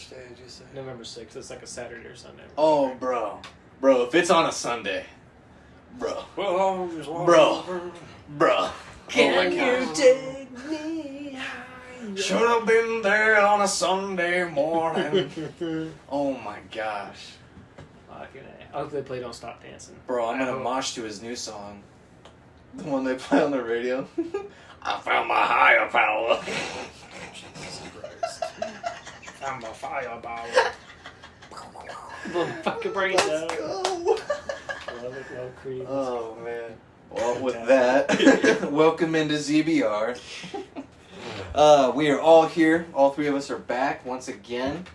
Which day did you say? November 6th. It's like a Saturday or Sunday. Oh, bro, if it's on a Sunday, bro, Can you take me? Should have been there on a Sunday morning. Oh my gosh. I hope they play Don't Stop Dancing. Bro, I'm gonna mosh to his new song. The one they play on the radio. I found my higher power. Jesus Christ. I'm a fireball. Fucking brains out. Go. Love it, love Creed. Oh man. Well, with that, welcome into ZBR. We are all here. All three of us are back once again.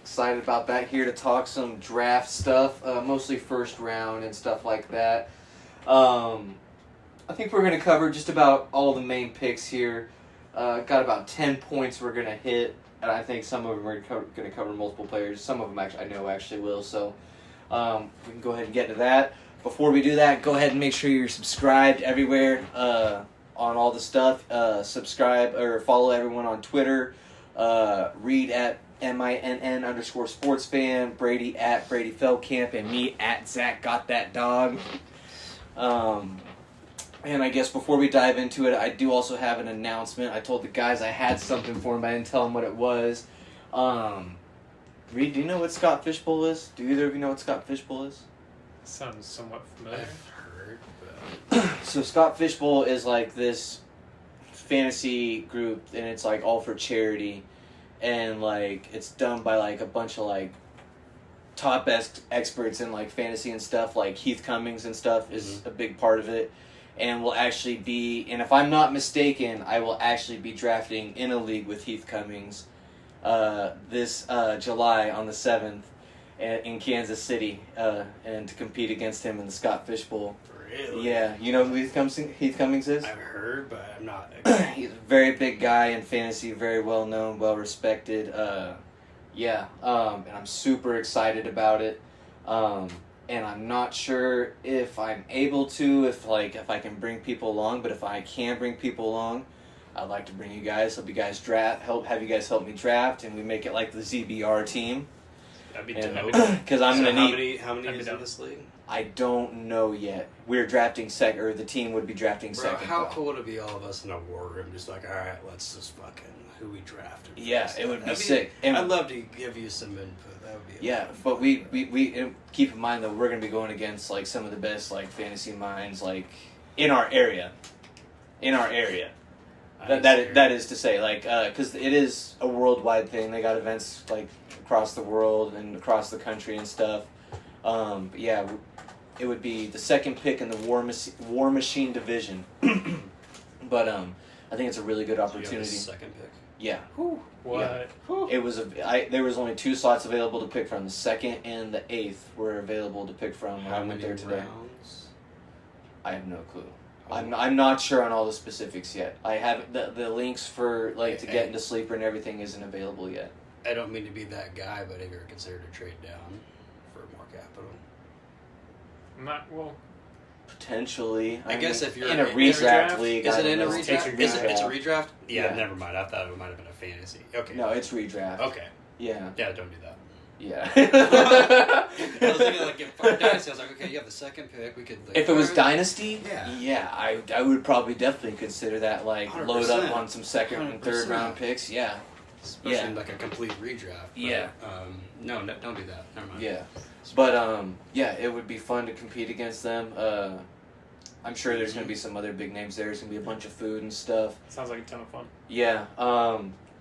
Excited about that. Here to talk some draft stuff, mostly first round and stuff like that. I think we're going to cover just about all the main picks here. Got about 10 points we're going to hit, and I think some of them are going to cover multiple players. Some of them I know actually will, so we can go ahead and get to that. Before we do that, go ahead and make sure you're subscribed everywhere on all the stuff. Subscribe or follow everyone on Twitter. Read at MINN_sportsfan, Brady at Brady Feldkamp, and me at Zach Got That Dog. And I guess before we dive into it, I do also have an announcement. I told the guys I had something for them, but I didn't tell them what it was. Reed, do you know what Scott Fishbowl is? Do either of you know what Scott Fishbowl is? Sounds somewhat familiar. I've heard, but... So Scott Fishbowl is like this fantasy group, and it's like all for charity. And like it's done by like a bunch of like top experts in like fantasy and stuff. Like Heath Cummings and stuff is a big part of it. And will actually be, and if I'm not mistaken, I will actually be drafting in a league with Heath Cummings this July on the 7th in Kansas City, and to compete against him in the Scott Fishbowl. Really? Yeah, you know who Heath Cummings is? I've heard, but I'm not... He's a very big guy in fantasy, very well known, well respected. And I'm super excited about it. And I'm not sure if I'm able to, if I can bring people along, but if I can bring people along, I'd like to bring you guys, help you guys have you guys help me draft, and we make it like the ZBR team. That'd be And, dope. because I'm going to need... How many is in this league? I don't know yet. We're drafting second, or the team would be drafting Bro, second. how though. cool would it be all of us in a war room, just like, all right, let's just fucking who we drafted. Yeah, it would be sick. And I'd love to give you some input. That would be but we keep in mind that we're going to be going against like some of the best like fantasy minds like in our area. That is to say, like, because it is a worldwide thing. They got events like across the world and across the country and stuff. But yeah, it would be the second pick in the War Machine division. But I think it's a really good opportunity. So you have the second pick. Yeah. What? Yeah. It was there was only 2 slots available to pick from. The 2nd and the 8th were available to pick from when I went there today. Rounds? I have no clue. I'm not sure on all the specifics yet. I have the links for like to get into Sleeper and everything isn't available yet. I don't mean to be that guy, but have you ever considered a trade down for more capital? Potentially. I guess if you're in a redraft league, is it in a it's redraft? It's a redraft? Yeah, Yeah. never mind. I thought it might have been a fantasy. Okay. No, it's redraft. Okay. Yeah. Yeah, don't do that. Yeah. I was thinking like for Dynasty, I was like, okay, you have the second pick. We could. Like, If it was Dynasty, Yeah. I would probably definitely consider that like 100%. load up on some second and third 100%. round picks. Yeah. especially Yeah. in like a complete redraft. But, Yeah. No, don't do that. Never mind. Yeah. But yeah, it would be fun to compete against them. I'm sure there's going to be some other big names there. There's going to be a bunch of food and stuff. Sounds like a ton of fun. Yeah.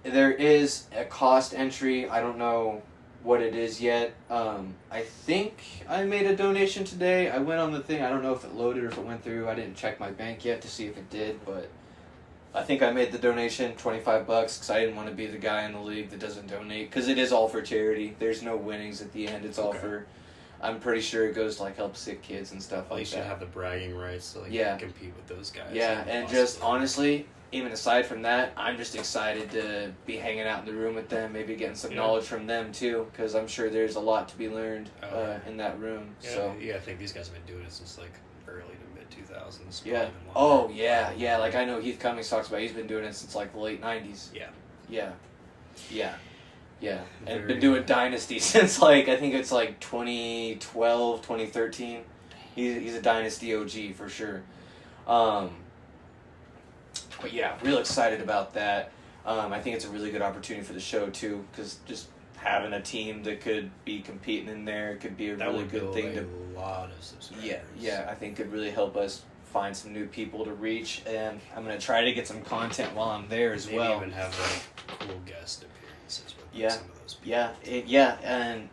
There is a cost entry. I don't know what it is yet. I think I made a donation today. I went on the thing. I don't know if it loaded or if it went through. I didn't check my bank yet to see if it did, but I think I made the donation, $25, because I didn't want to be the guy in the league that doesn't donate, because it is all for charity. There's no winnings at the end. It's all for... I'm pretty sure it goes to like help sick kids and stuff At like least that. you have the bragging rights to like Yeah. compete with those guys. Yeah, and just honestly, even aside from that, I'm just excited to be hanging out in the room with them, maybe getting some knowledge from them too, because I'm sure there's a lot to be learned in that room. Yeah, So yeah, I think these guys have been doing it since like early to mid 2000s. yeah. Oh yeah, yeah. Like I know Heath Cummings talks about. He's been doing it since like the late '90s. Yeah. Yeah. Yeah. Yeah, and Very been doing good. Dynasty since like I think it's like 2012, 2013. He's a Dynasty OG for sure. But yeah, real excited about that. I think it's a really good opportunity for the show too, because just having a team that could be competing in there could be a That really would good build thing a to. lot of subscribers. Yeah, I think could really help us find some new people to reach, and I'm gonna try to get some content while I'm there as Maybe well. even have like cool guest appearances with like, Yeah. some of those people. Yeah, and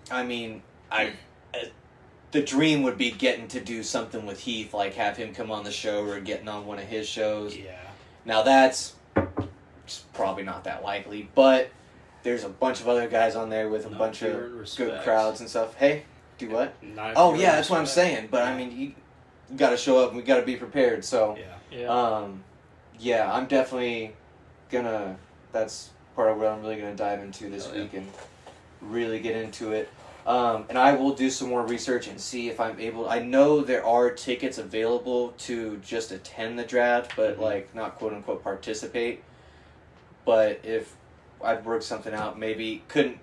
I mean, the dream would be getting to do something with Heath, like have him come on the show or getting on one of his shows. Yeah. Now that's probably not that likely, but there's a bunch of other guys on there with a Not bunch pure of respect. good crowds and stuff. Hey, do what? Not Oh pure yeah, that's what I'm respect. saying. But I Yeah. mean, you got to show up and we got to be prepared. So. Yeah. Yeah. Yeah, I'm definitely gonna. That's part of what I'm really gonna dive into this Hell yeah. week and really get into it. And I will do some more research and see if I'm able. I know there are tickets available to just attend the draft, but Mhm. like not quote unquote participate. But if I'd work something out, maybe couldn't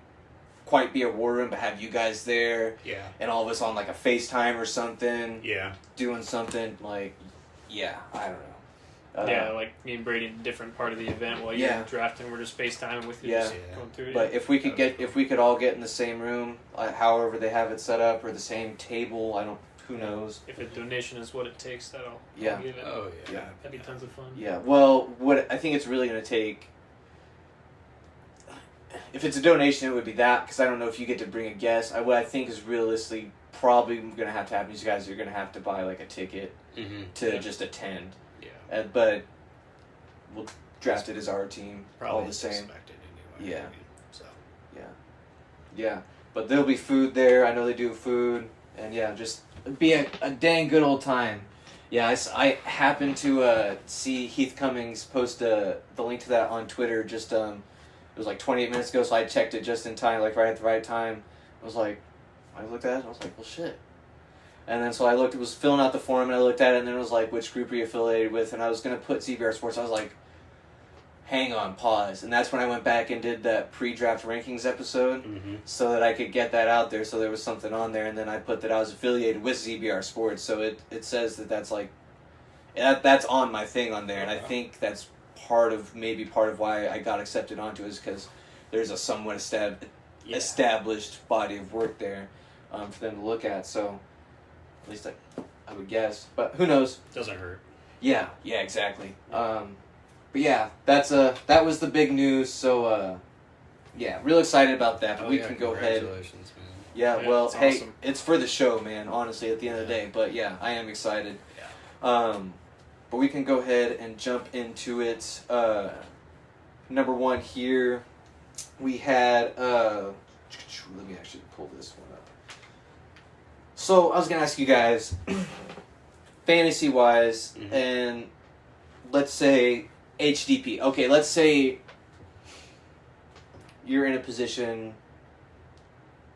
quite be a war room, but have you guys there Yeah. and all of us on like a FaceTime or something, Yeah. doing something like, yeah, I don't know. Yeah, like me and Brady in a different part of the event while you're Yeah. drafting, we're just FaceTiming with you, Yeah. just going through it. But if we could all get in the same room, however they have it set up, or the same table, who knows? if a donation is what it takes, I'll Yeah. give it. Oh yeah. Yeah. That'd be tons of fun. Yeah. Well, what I think it's really going to take, if it's a donation, it would be that, because I don't know if you get to bring a guest. What I think is realistically probably going to have to happen is you guys are going to have to buy like a ticket Mm-hmm. to Yeah. just attend. Yeah. But we'll draft it as our team, Probably all the same. expected anyway. Yeah. I mean, so. Yeah, but there'll be food there. I know they do food, and yeah, just be a dang good old time. Yeah, I happened to see Heath Cummings post the link to that on Twitter. Just it was like 28 minutes ago, so I checked it just in time, like right at the right time. I was like, I looked at it, and I was like, well, shit. And then so I looked, it was filling out the form, and I looked at it, and then it was like, which group are you affiliated with? And I was gonna put ZBR Sports. I was like, hang on, pause. And that's when I went back and did that pre-draft rankings episode Mm-hmm. so that I could get that out there, so there was something on there, and then I put that I was affiliated with ZBR Sports, so it says that's like, that's on my thing on there, and I Okay. think that's part of why I got accepted onto it, is because there's a somewhat established body of work there for them to look at, so at least I would guess, but who knows. Doesn't hurt. Yeah, exactly. But yeah, that was the big news. So yeah, real excited about that. But Oh, we yeah, can go ahead. Congratulations, man. Yeah, Yeah, well, that's hey, awesome. it's for the show, man. Honestly, at the end of the Yeah. day. But yeah, I am excited. Yeah. But we can go ahead and jump into it. Number one here, we had. Let me actually pull this one up. So I was gonna ask you guys, fantasy wise, Mhm. and let's say HDP. Okay, let's say you're in a position.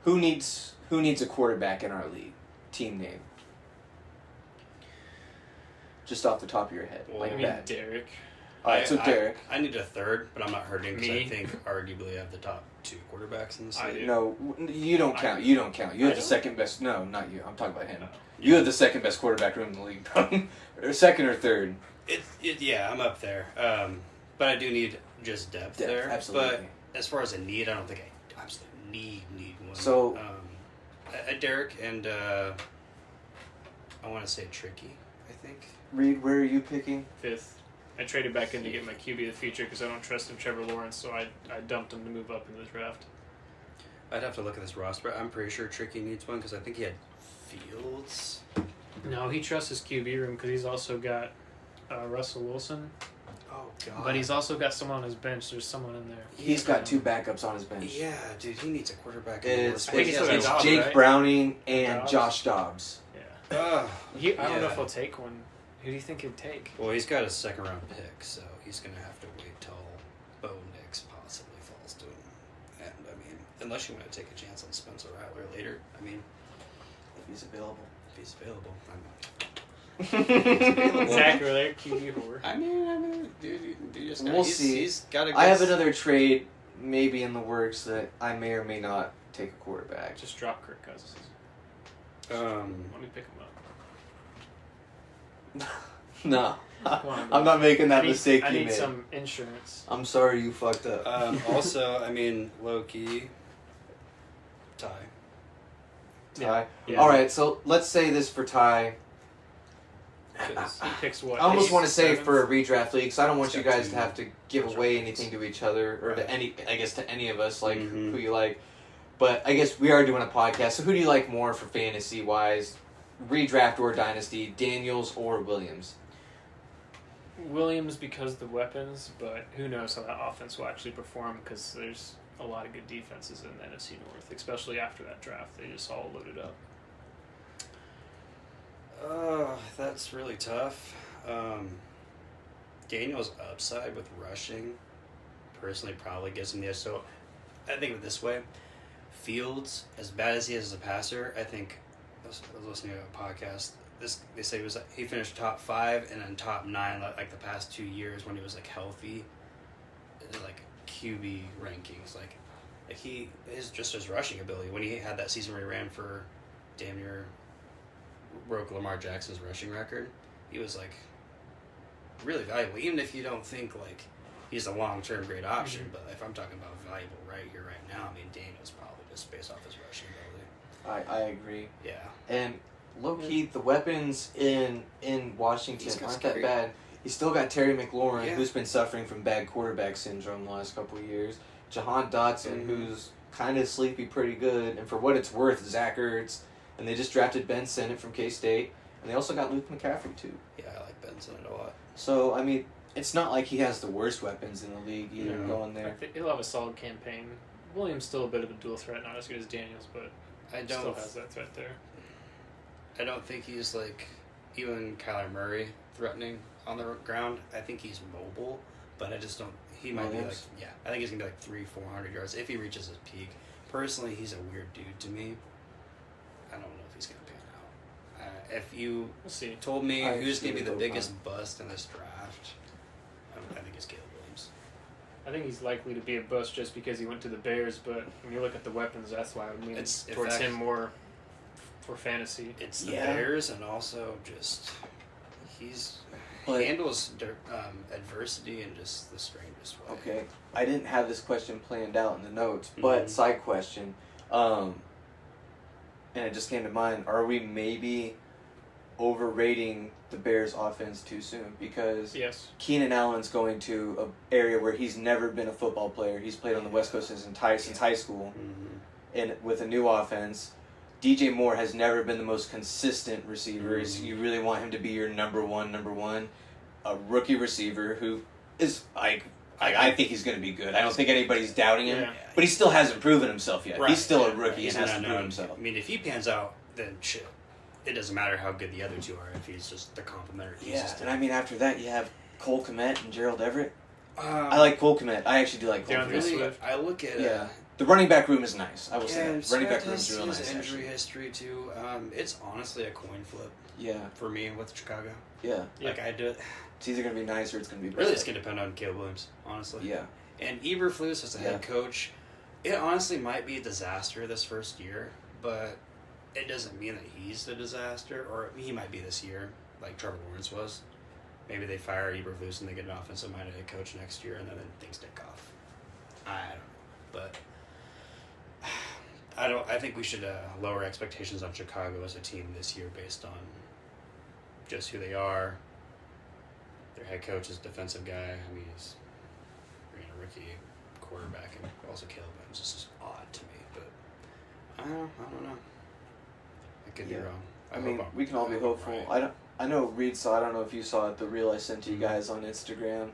Who needs a quarterback in our league? Team name. Just off the top of your head, Well, like I mean, that. Derek. All right, so Derek. I need a third, but I'm not hurting because I Me? think arguably I have the top two quarterbacks in the I league. do. No, you don't count. You don't count. You I have the don't? second best. No, not you. I'm talking about him. No. You have the second best quarterback room in the league, bro. Or second or third. Yeah, I'm up there. But I do need just depth there. Absolutely. But as far as a need, I don't think I absolutely need one. So- Derek and I want to say Tricky. I think. Reed, where are you picking? 5th. I traded back in to get my QB of the future because I don't trust him, Trevor Lawrence, so I dumped him to move up in the draft. I'd have to look at this roster, but I'm pretty sure Tricky needs one because I think he had Fields. No, he trusts his QB room because he's also got Russell Wilson, Oh God. but he's also got someone on his bench. There's someone in there. He's got two backups on his bench. Yeah, dude, he needs a quarterback. It's, I think he's still got it's Dobbs, Jake right? Browning and Dobbs? Josh Dobbs. Yeah. I I don't know if he'll take one. Who do you think he'd take? Well, he's got a second round pick, so he's gonna have to wait till Bo Nix possibly falls to him. And I mean, unless you want to take a chance on Spencer Rattler later, I mean, If he's available. if he's available, Zach Wheeler, QB whore. I mean, dude, you just We'll see. He's got a good I have another trade maybe in the works that I may or may not take a quarterback. Just drop Kirk Cousins. Let me pick him up. No. Come on, I'm not making that mistake I you need made. some insurance. I'm sorry you fucked up. Also, I mean, low-key, Ty. Ty. Yeah. All right, so let's say this for Ty. 'Cause he picks what? I almost eighth, want to say seventh? for a redraft league, because I don't want He's you got guys two to have to give first away round anything picks. to each other, or to Right. any of us, like Mhm. who you like. But I guess we are doing a podcast, so who do you like more for fantasy wise, redraft or dynasty, Daniels or Williams? Williams because of the weapons, but who knows how that offense will actually perform because there's a lot of good defenses in the NFC North, especially after that draft. They just all loaded up. That's really tough. Daniel's upside with rushing, personally, probably gives him the edge. So, I think of it this way: Fields, as bad as he is as a passer, I think I was listening to a podcast. They say he finished top 5 and then top 9 like the past 2 years when he was like healthy, like QB rankings. Like he is just his rushing ability. When he had that season where he ran for damn near broke Lamar Jackson's rushing record, he was like really valuable. Even if you don't think like he's a long-term great option, Mm-hmm. but if I'm talking about valuable right here, right now, I mean Daniel's probably just based off his rushing ability. I agree. Yeah. And low key, the weapons in Washington He's got aren't that scary. bad. You still got Terry McLaurin, Yeah. who's been suffering from bad quarterback syndrome the last couple of years. Jahan Dotson, Mhm. who's kind of sleepy, pretty good. And for what it's worth, Zach Ertz. And they just drafted Ben Sinnott from K-State. And they also got Luke McCaffrey, too. Yeah, I like Benson a lot. So, I mean, it's not like he has the worst weapons in the league either No. going I there. think he'll have a solid campaign. Williams still a bit of a dual threat, not as good as Daniels, but I still don't. has that threat there. I don't think he's like even Kyler Murray threatening on the ground. I think he's mobile, but I just don't. He might Williams? be like I think he's gonna be like 300-400 yards if he reaches his peak. Personally, he's a weird dude to me. I don't know if he's gonna pan out. If you We'll see. told me I who's gonna be actually the hope biggest bust in this draft, I think it's Caleb Williams. I think he's likely to be a bust just because he went to the Bears, but when you look at the weapons, that's why I would lean It's- in towards fact- him more for fantasy. It's the Yeah. Bears, and also just he's But- handles adversity in just the strangest way. Okay, I didn't have this question planned out in the notes, but Mhm. side question, and it just came to mind: are we maybe overrating the Bears' offense too soon? Because Yes. Keenan Allen's going to an area where he's never been a football player. He's played on the West Coast since high school, Mm-hmm. and with a new offense. DJ Moore has never been the most consistent receiver. Mhm. You really want him to be your number one, a rookie receiver who is like I think he's going to be good. I don't think anybody's doubting him, Yeah. but he still hasn't proven himself yet. Right, He's still a yeah, rookie he's and has not to prove known. himself. I mean, if he pans out, then shit. It doesn't matter how good the other two are if he's just the complementary pieces. Yeah, to and I mean after that you have Cole Kmet and Gerald Everett. I I like Cole Kmet. I actually do like Cole DeAndre Kmet. really. Swift. I look at Yeah, the running back room is nice. I will say and that. Running back Swift room is has real his nice. injury Actually. history too. It's honestly a coin flip Yeah, for me with Chicago. yeah. Yeah. Like I do it. It's either going to be nice or it's going to be bad. Really, it's gonna depend on Caleb Williams, honestly. Yeah. And Eberflus as a Yeah. head coach, it honestly might be a disaster this first year, but it doesn't mean that he's the disaster, or he might be this year, like Trevor Lawrence was. Maybe they fire Eberflus and they get an offensive-minded head coach next year, and then things take off. I don't know, but I think we should lower expectations on Chicago as a team this year based on just who they are. Their head coach is a defensive guy. I mean, he's a rookie quarterback, and also Caleb Williams. This is odd to me, but I don't know. I could be Yeah. wrong. I mean, hope I'm- we can all be I hope I'm hopeful. right. I know Reed saw. I don't know if you saw it. The reel I sent to you Mhm. guys on Instagram,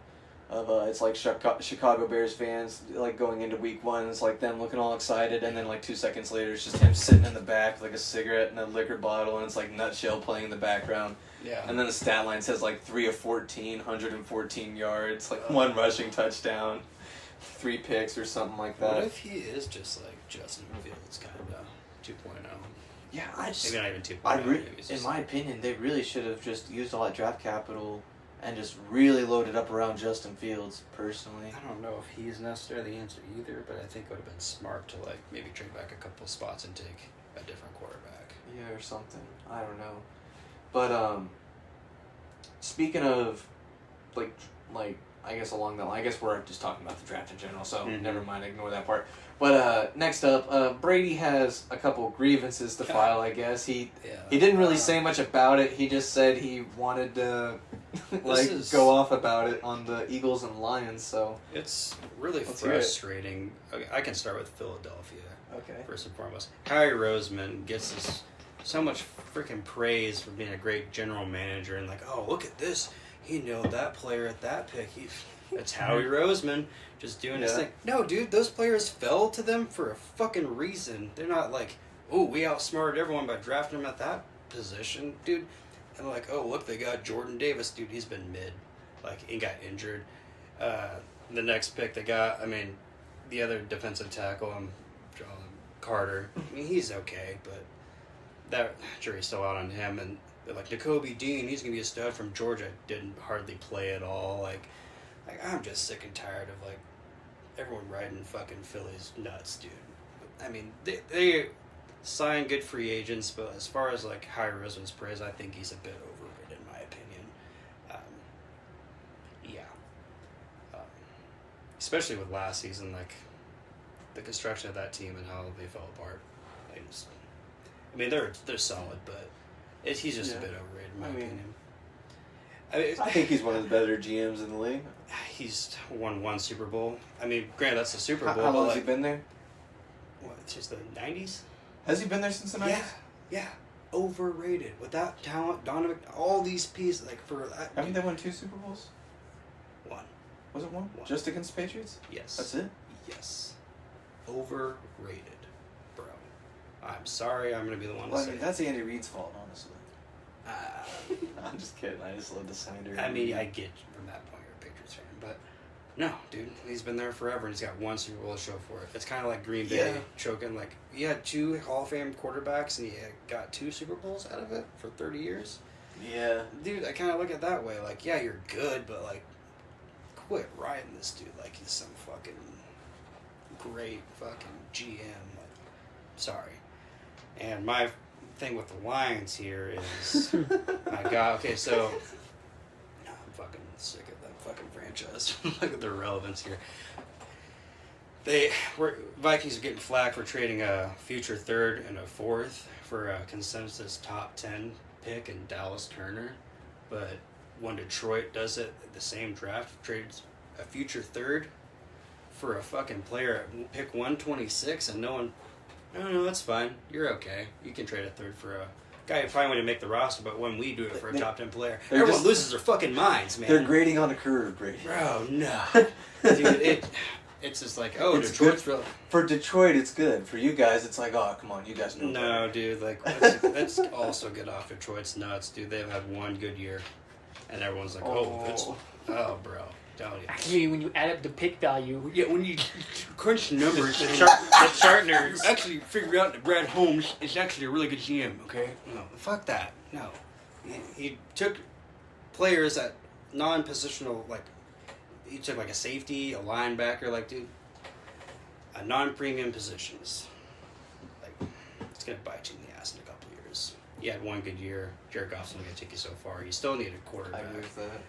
of it's like Chicago Bears fans like going into week one. It's like them looking all excited, and then like 2 seconds later, it's just him sitting in the back with like a cigarette and a liquor bottle, and it's like Nutshell playing in the background. Yeah. And then the stat line says like 3 of 14, 114 yards, like 1 rushing touchdown, 3 picks or something like What that. if he is just like Justin Fields, kind of 2.0? Yeah, I just. Maybe not even 2.0. I maybe he's in just- my opinion, they really should have just used all that draft capital and just really loaded up around Justin Fields, personally. I don't know if he's necessarily the answer either, but I think it would have been smart to like maybe trade back a couple of spots and take a different quarterback. Yeah, or something. I don't know. But speaking of like I guess along that line, I guess we're just talking about the draft in general, so never mind, ignore that part. But next up, Brady has a couple grievances to file, I guess. He didn't really say much about it. He just said he wanted to go off about it on the Eagles and Lions, so it's really frustrating. Okay, I can start with Philadelphia. Okay. First and foremost. Harry Roseman gets so much freaking praise for being a great general manager and like, oh, look at this. He nailed that player at that pick. That's Howie Roseman just doing his thing. No, dude, those players fell to them for a fucking reason. They're not like, oh, we outsmarted everyone by drafting him at that position, dude. And like, oh, look, they got Jordan Davis. Dude, he's been mid. Like, he got injured. The next pick they got, I mean, the other defensive tackle, John Carter. I mean, he's okay, but that jury's still out on him. And they're like, N'Kobe Dean, he's going to be a stud from Georgia. Didn't hardly play at all. Like, I'm just sick and tired of, like, everyone riding fucking Philly's nuts, dude. I mean, they sign good free agents, but as far as, like, Harry Roseman's praise, I think he's a bit overrated, in my opinion. Especially with last season, like, the construction of that team and how they fell apart. They're solid, but he's just a bit overrated, in my opinion. I think he's one of the better GMs in the league. He's won one Super Bowl. I mean, granted, that's the Super Bowl. How long has he been there? What, just the 90s? Has he been there since the 90s? Yeah. Overrated. With that talent, Donovan, all these pieces, like, for that. Haven't they won 2 Super Bowls? One. Was it one? Just against the Patriots? Yes. That's it? Yes. Overrated, bro. I'm sorry, I'm going to be the one to say that's Andy Reid's fault, honestly. I'm just kidding. I just love the slander. I mean, I get from that point you're a Patriots fan, but no, dude, he's been there forever and he's got one Super Bowl to show for it. It's kind of like Green Bay choking. Like, he had 2 Hall of Fame quarterbacks and he got 2 Super Bowls out of it for 30 years. Yeah. Dude, I kind of look at it that way. Like, yeah, you're good, but, like, quit riding this dude like he's some fucking great fucking GM. Like, sorry. And my thing with the Lions here is, my God, okay, so I'm fucking sick of that fucking franchise. Look at the relevance here. Vikings are getting flack for trading a future 3rd and a 4th for a consensus top 10 pick in Dallas Turner, but when Detroit does it, the same draft trades a future 3rd for a fucking player at pick 126, and no, that's fine. You're okay. You can trade a 3rd for a guy who probably wouldn't make the roster, but when we do it for a top 10 player, everyone loses their fucking minds, man. They're grading on a curve, Brady. Bro, no. Dude, it's just like, oh, it's Detroit's good. For Detroit, it's good. For you guys, it's like, oh, come on, you guys know. No, dude, like, let's also get off Detroit's nuts, dude. They've had one good year, and everyone's like, oh, bro. Actually, when you add up the pick value, when you crunch numbers, the chart nerds actually figure out that Brad Holmes is actually a really good GM. Okay, no, fuck that. No, he took players at non-positional, like he took like a safety, a linebacker, like dude, a non-premium positions. Like it's gonna bite you in the ass in a couple of years. You had one good year. Jared Goff's only gonna take you so far. You still need a quarterback. I agree with that.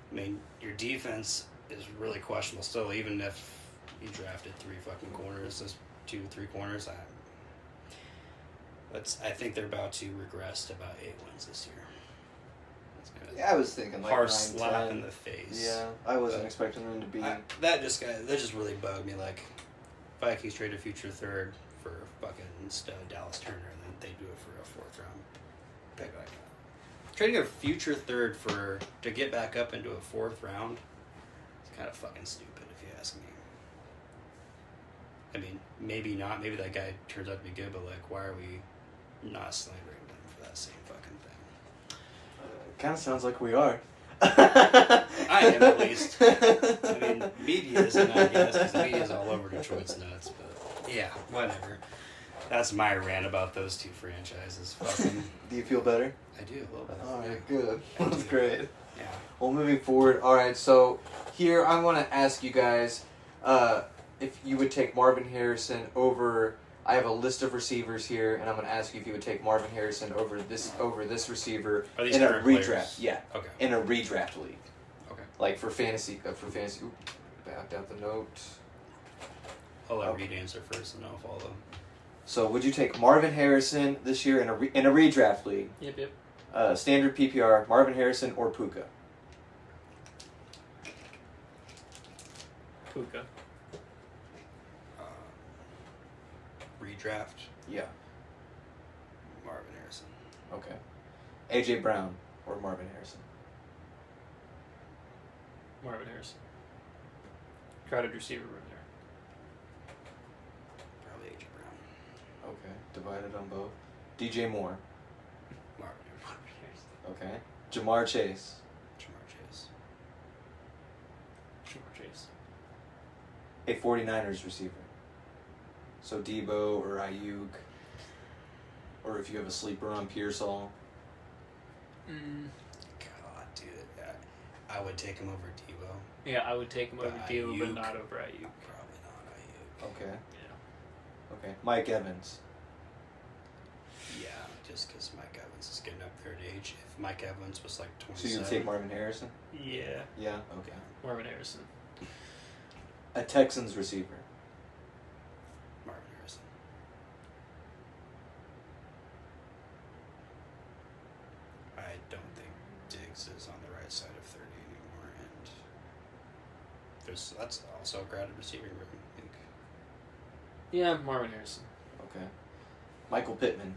I mean, your defense is really questionable still, even if you drafted 3 fucking corners, those 2-3 corners. I think they're about to regress to about 8 wins this year. I was thinking like hard 9, slap 10. in the face. Yeah, I wasn't expecting them to be. That just really bugged me. Like, Vikings trade a future 3rd for fucking stud Dallas Turner, and then they do it for a 4th round pick like that. Trading a future 3rd to get back up into a 4th round is kind of fucking stupid, if you ask me. I mean, maybe not. Maybe that guy turns out to be good, but like, why are we not slandering them for that same fucking thing? Kind of sounds like we are. I am, at least. I mean, media isn't, I guess, because the media's all over Detroit's nuts, but yeah, whatever. That's my rant about those two franchises. Fucking, Do you feel better? I do a little bit. All yeah. right, good. I That's do. great. Yeah. Well, moving forward, all right. So here I want to ask you guys if you would take Marvin Harrison over. I have a list of receivers here, and I'm going to ask you if you would take Marvin Harrison over this receiver Are these in a current redraft. players? Yeah, Okay. in a redraft league. Okay. Like for fantasy. Ooh, backed out the note. I'll let Okay. Reed answer first, and I'll follow. So would you take Marvin Harrison this year in a redraft league? Yep. Standard PPR, Marvin Harrison or Puka? Puka. Redraft. Yeah. Marvin Harrison. Okay. AJ Brown or Marvin Harrison? Marvin Harrison. Crowded receiver room there. Probably AJ Brown. Okay. Divided on both. DJ Moore. Marvin Harrison. Okay. Jamar Chase. Jamar Chase. Jamar Chase. A 49ers receiver. So Debo or Ayuk. Or if you have a sleeper on Pearsall. God, dude. I would take him over Debo. Yeah, I would take him over But Debo, but Ayuk. not over Ayuk. Probably not Ayuk. Okay. Yeah. Okay. Mike Evans. Yeah, just because Mike Evans is getting up there in age. If Mike Evans was like So 27. you would take Marvin Harrison? Yeah. Yeah. Okay. Marvin Harrison. A Texans receiver. Marvin Harrison. I don't think Diggs is on the right side of 30 anymore, and that's also a crowded receiving room, I think. Yeah, Marvin Harrison. Okay. Michael Pittman.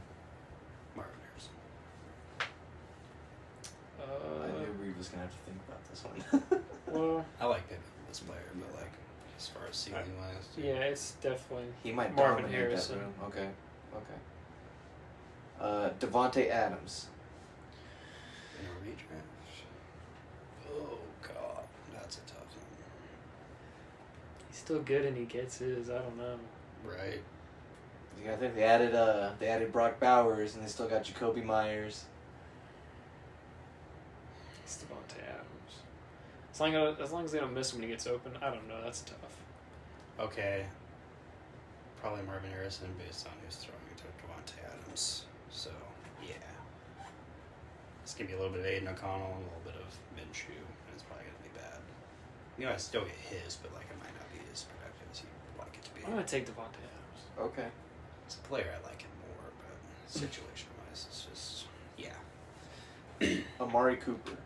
Marvin Harrison. I knew Reed was going to have to think about this one. Well, I like Pittman, this player, but like as far as ceiling wise, yeah, it's definitely He might Marvin dominate Harrison. that room. Okay. Devontae Adams. in a redraft. Oh god, that's a tough one. He's still good and he gets his. I don't know. Right. Yeah, I think they added Brock Bowers and they still got Jacoby Myers. It's Devontae Adams. As long as they don't miss him when he gets open, I don't know. That's tough. Okay. Probably Marvin Harrison based on who's throwing to Devontae Adams. So, yeah. It's going to be a little bit of Aiden O'Connell and a little bit of Minshew, and it's probably going to be bad. You know, I still get his, but like it might not be as productive as you'd like it to be. I'm gonna take Devontae Adams. Okay. As a player, I like him more, but situation-wise, it's just, yeah. Amari Cooper.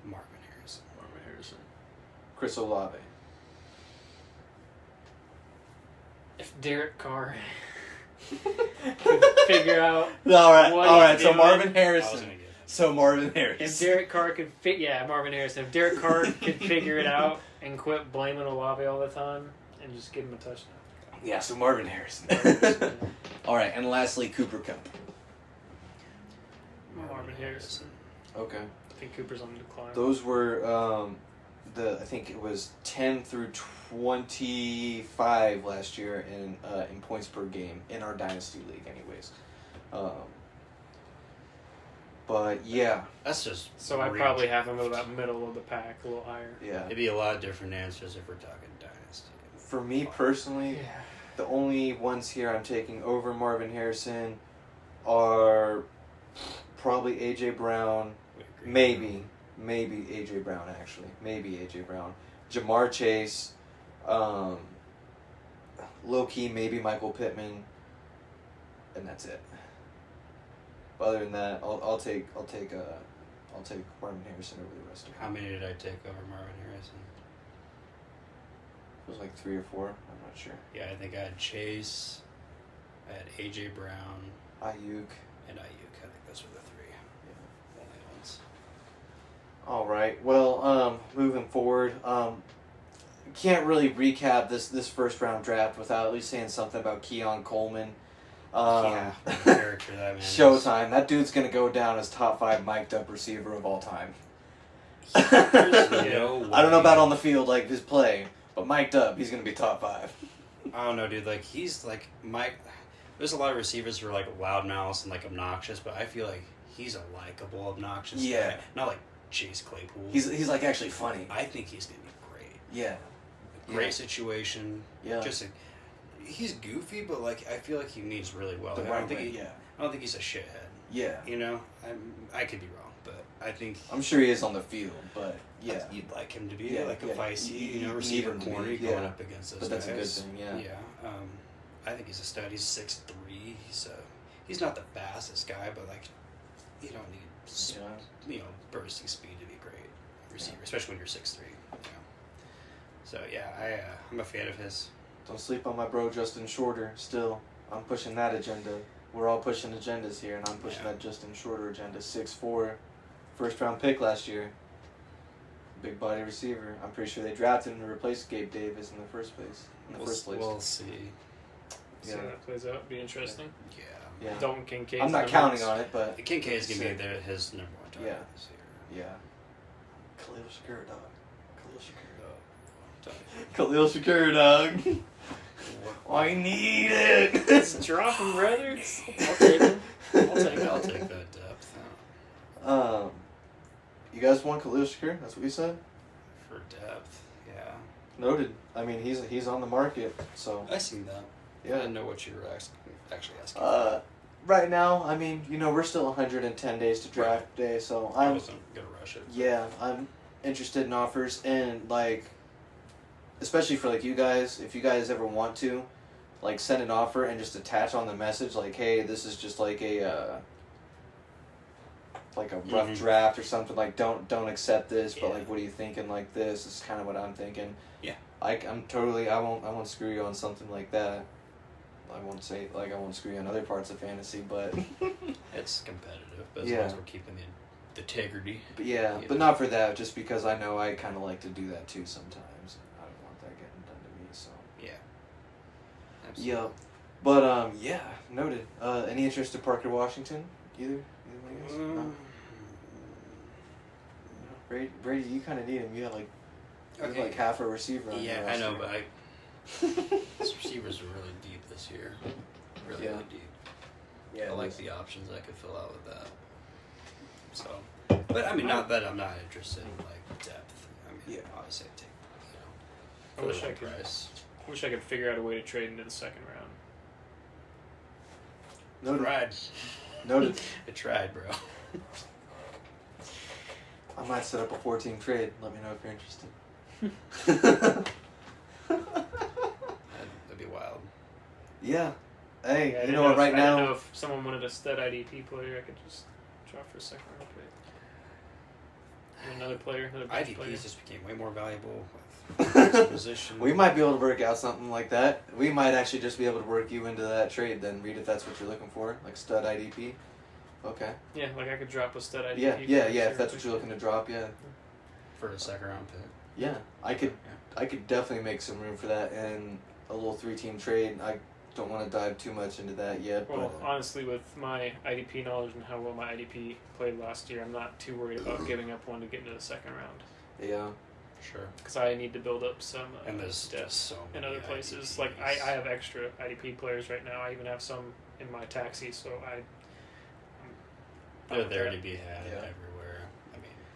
Marvin Harrison. Marvin Harrison. Chris Olave. If Derek Carr could figure out All right. what he's So doing. Marvin I was Harrison. going to get So Marvin If Harrison. Derek Carr could Marvin Harrison. If Derek Carr could figure it out and quit blaming Olave all the time and just give him a touchdown. Yeah. So Marvin Harrison. Harrison. All right. And lastly, Cooper Cup. Marvin Harrison. Okay. I think Cooper's on the decline. Those were I think it was 10 through 25 last year in points per game in our dynasty league, anyways. But yeah, That's just. So I reach. probably have him about middle of the pack, a little higher. yeah. It'd be a lot of different answers if we're talking dynasty. For me personally, Yeah. the only ones here I'm taking over Marvin Harrison are probably AJ Brown, We agree. maybe AJ Brown actually, maybe AJ Brown, Jamar Chase, low key maybe Michael Pittman, and that's it. But other than that, I'll take Marvin Harrison over the rest of them. How many did I take over Marvin Harrison? It was like 3 or 4. I'm not sure. Yeah, I think I had Chase, I had AJ Brown, Ayuk. and Ayuk. I think those were the three only ones. All right. Well, moving forward, can't really recap this first round draft without at least saying something about Keon Coleman. Yeah, what a character that man is. Showtime. That dude's gonna go down as top 5 mic'd up receiver of all time. There's no I don't know way. about on the field like his play, but mic'd up, he's gonna be top 5. I don't know, dude. Like he's like there's a lot of receivers who are like loudmouths and like obnoxious, but I feel like he's a likable, obnoxious guy. Not like Chase Claypool. He's like actually funny. I think he's gonna be great. Yeah. Great situation. Yeah. He's goofy, but like I feel like he means really well. The I right don't think way, I don't think he's a shithead. Yeah. You know, I could be wrong, but I think I'm sure he is on the field, but yeah, you'd like him to be a feisty, you receiver need him to corner be, going up against those but that's guys. a good thing. Yeah. Yeah. I think he's a stud. He's 6'3". He's not the fastest guy, but like you don't need bursting speed to be a great receiver, especially when you're 6'3". So yeah, I'm a fan of his. Don't sleep on my bro Justin Shorter. Still, I'm pushing that agenda. We're all pushing agendas here, and I'm pushing that Justin Shorter agenda. 6'4", first-round pick last year. Big body receiver. I'm pretty sure they drafted him to replace Gabe Davis in the first place. We'll see. See how that plays out. Be interesting. Yeah. Dalton Kincaid. I'm not counting on it, but Kincaid's gonna be his number one target this year. Yeah. Khalil Shakir, dog. Khalil Shakir, dog. I need it. Let's drop him, brother. I'll take him. I'll take that depth. You guys want Khalil Shakir? That's what you said? For depth, yeah. Noted. I mean, he's on the market, so. I seen that. Yeah. I didn't know what you were actually asking. Right now, I mean, we're still 110 days to draft day, so I wasn't gonna rush it. Yeah, I'm interested in offers, and like, especially for like you guys, if you guys ever want to, like, send an offer and just attach on the message like, hey, this is just like a rough draft or something. Like, don't accept this, but like, what are you thinking? Like, this is kind of what I'm thinking. Yeah. Like, I won't screw you on something like that. I won't screw you on other parts of fantasy, but it's competitive. But as long as we're keeping the integrity. But but not for that. Just because I know I kind of like to do that too sometimes. I don't want that getting done to me. So yeah. Absolutely. Yep. But noted. Any interest in Parker Washington? Either one of you guys? No? Brady, you kind of need him. You have like half a receiver. On I know, but his receivers are really deep this year. Really deep. Yeah, I like the options I could fill out with that. So, but I mean, not that I'm not interested in like depth. I mean, obviously I take I wish I could figure out a way to trade into the second round. Noted. I tried, bro. I might set up a 4-team trade. Let me know if you're interested. That'd be wild. Yeah. Hey, I you know what? Right now, I don't know if someone wanted a stud IDP player, I could just drop for a second round pick. And another bench IDPs player. just became way more valuable with position. we might be able to work out something like that. We might actually just be able to work you into that trade then, Reed, if that's what you're looking for, like stud IDP. Okay. Yeah, like I could drop a stud IDP. Yeah, if that's what you're looking to drop, For a second round pick. Yeah, I could definitely make some room for that and a little 3-team trade. I don't want to dive too much into that yet. Well, but, honestly, with my IDP knowledge and how well my IDP played last year, I'm not too worried about giving up one to get into the second round. Yeah. Sure. Because I need to build up some and there's depth so in many other places. IDPs. Like, I have extra IDP players right now. I even have some in my taxi, so they're there to be had Yeah. everywhere.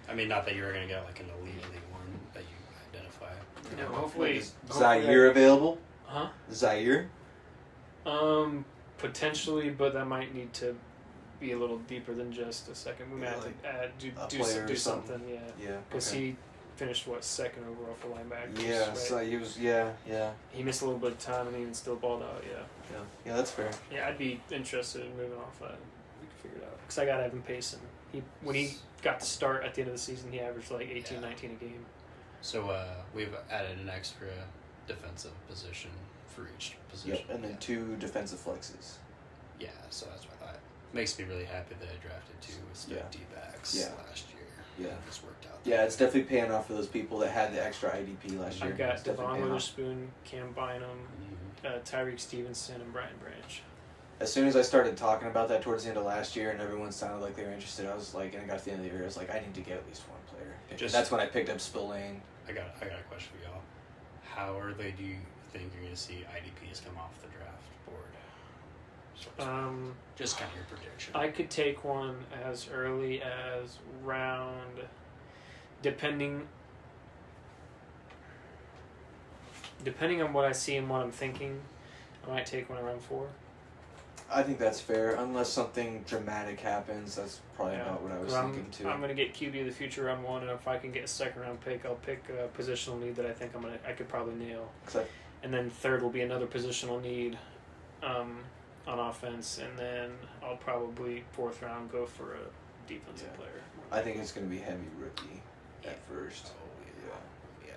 I mean, not that you're going to get like an elite one that you identify. You know, hopefully Zaire available? Huh? Zaire? Potentially, but that might need to be a little deeper than just a second. We might have to add, do something. Yeah. Because he finished second overall for linebackers. Yeah, right? so he was He missed a little bit of time and he still balled out. Yeah, that's fair. Yeah, I'd be interested in moving off that. We could figure it out. Because I got Evan Payson. When he got to start at the end of the season, he averaged like 18, 19 a game. So we've added an extra defensive position for each position. Yep, and then 2 defensive flexes. Yeah, so that's what I thought. Makes me really happy that I drafted 2 with D-backs last year. Yeah. It just worked out. Yeah, it's definitely paying off for those people that had the extra IDP last year. I've got It's definitely Devon paying off. Witherspoon, Cam Bynum, Tyreek Stevenson, and Brian Branch. As soon as I started talking about that towards the end of last year and everyone sounded like they were interested, I was like, and I got to the end of the year, I was like, I need to get at least one player. That's when I picked up Spillane. I got a question for y'all. How early do you think you're going to see IDPs come off the draft board? Just kind of your prediction. I could take one as early as round, depending on what I see and what I'm thinking. I might take one around 4. I think that's fair, unless something dramatic happens. That's probably not what I was thinking too. I'm gonna get QB of the future round 1, and if I can get a second round pick, I'll pick a positional need that I think I could probably nail. And then third will be another positional need, on offense, and then I'll probably 4th round go for a defensive player. I think it's gonna be heavy rookie at first. Yeah.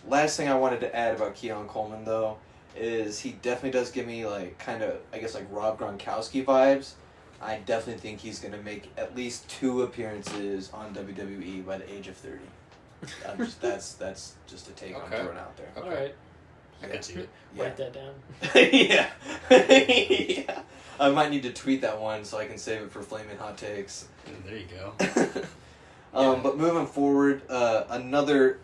Last thing I wanted to add about Keon Coleman though is he definitely does give me like kind of I guess like Rob Gronkowski vibes. I definitely think he's gonna make at least 2 appearances on WWE by the age of 30. That's just a take I'm throwing out there. All right. I can see it. Write that down. Yeah. Yeah. I might need to tweet that one so I can save it for Flaming Hot Takes. There you go. But moving forward, another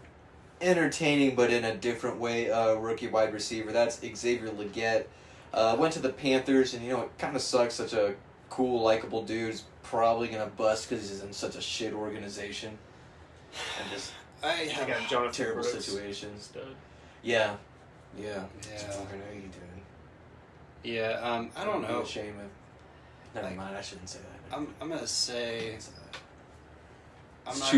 entertaining but in a different way rookie wide receiver. That's Xavier Legette. Went to the Panthers, and it kind of sucks. Such a cool, likable dude's probably gonna bust because he's in such a shit organization and just I got Jonathan terrible Brooks. situations. Stud. Yeah. I know you doing. Yeah. I don't know. Shame of. Never mind. I shouldn't say that. I'm gonna say. I'm not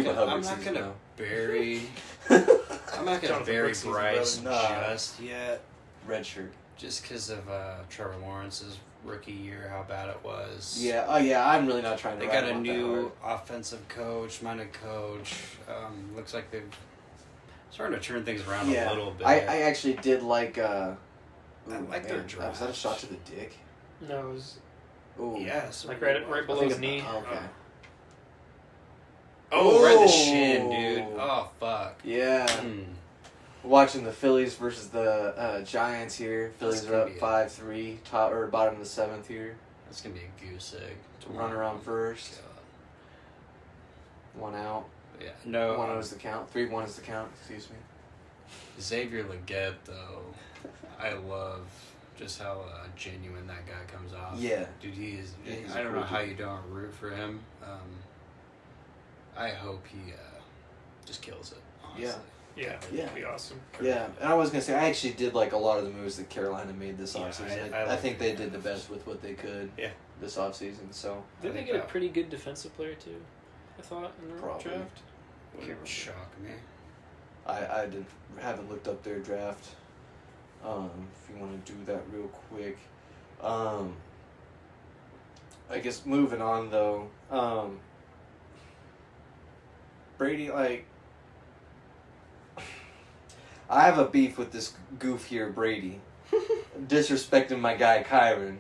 gonna bury. I'm not gonna bury Bryce just yet. Red shirt. Just because of Trevor Lawrence's rookie year, how bad it was. Yeah. Oh yeah. I'm really not trying to. They got a new offensive coach, minded coach. Looks like they've starting to turn things around a little bit. I actually did like. I like their draft. Was that a shot to the dick? No, it was. Ooh. Yes. Like right below his knee. Okay. Oh, right in the shin, dude. Oh, fuck. Yeah. Watching the Phillies versus the Giants here. Phillies are up 5-3, top or bottom of the 7th here. That's gonna be a goose egg. Run around first. God. 1 out. Yeah. No. 1-0 is the count. 3-1 is the count. Excuse me. Xavier Legette, though, I love just how genuine that guy comes off. Yeah. Dude, I don't know how you don't root for him. I hope he just kills it, honestly. Yeah, that'd be awesome. Yeah, and I was going to say, I actually did like a lot of the moves that Carolina made this offseason. I think they did the best with what they could this offseason. So Didn't they get a pretty good defensive player, too, I thought, in the draft? Wouldn't shock me. I haven't looked up their draft. If you want to do that real quick. I guess moving on, though. Brady, like... I have a beef with this goof here, Brady. Disrespecting my guy, Kyron.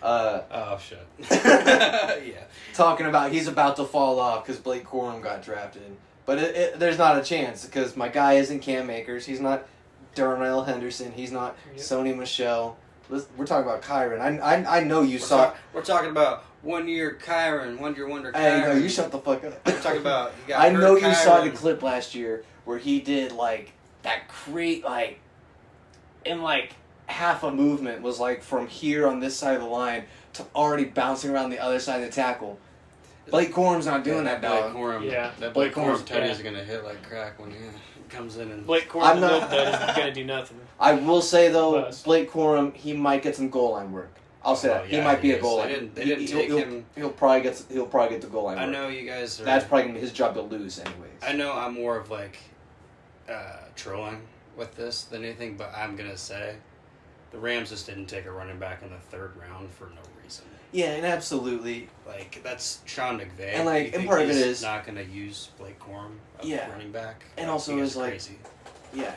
Oh, shit. Yeah. Talking about he's about to fall off because Blake Corum got drafted. But there's not a chance because my guy isn't Cam Akers. He's not Darnell Henderson. He's not Sony Michel. We're talking about Kyron. I know you saw... We're talking about 1 year Kyron, 1 year wonder Kyron. Hey, no, you shut the fuck up. We're talking about... I know you saw the clip last year where he did, like, that in, like, half a movement was, like, from here on this side of the line to already bouncing around the other side of the tackle. Blake Corum's not doing that, dog. That Blake Corum teddy is going to hit like crack when he comes in. And Blake Corum is going to do nothing. I will say, though, Blake Corum, he might get some goal line work. I'll say that. He might be a goal line. They didn't take him. He'll probably get the goal line work. I know you guys are... That's probably going to be his job to lose anyways. I know I'm more of, like, trolling with this than anything, but I'm going to say the Rams just didn't take a running back in the 3rd round for no reason. Yeah, and absolutely. Like, that's Sean McVay. And, like, and part of it is... not going to use Blake Corum running back. And also is, like... Crazy. Yeah,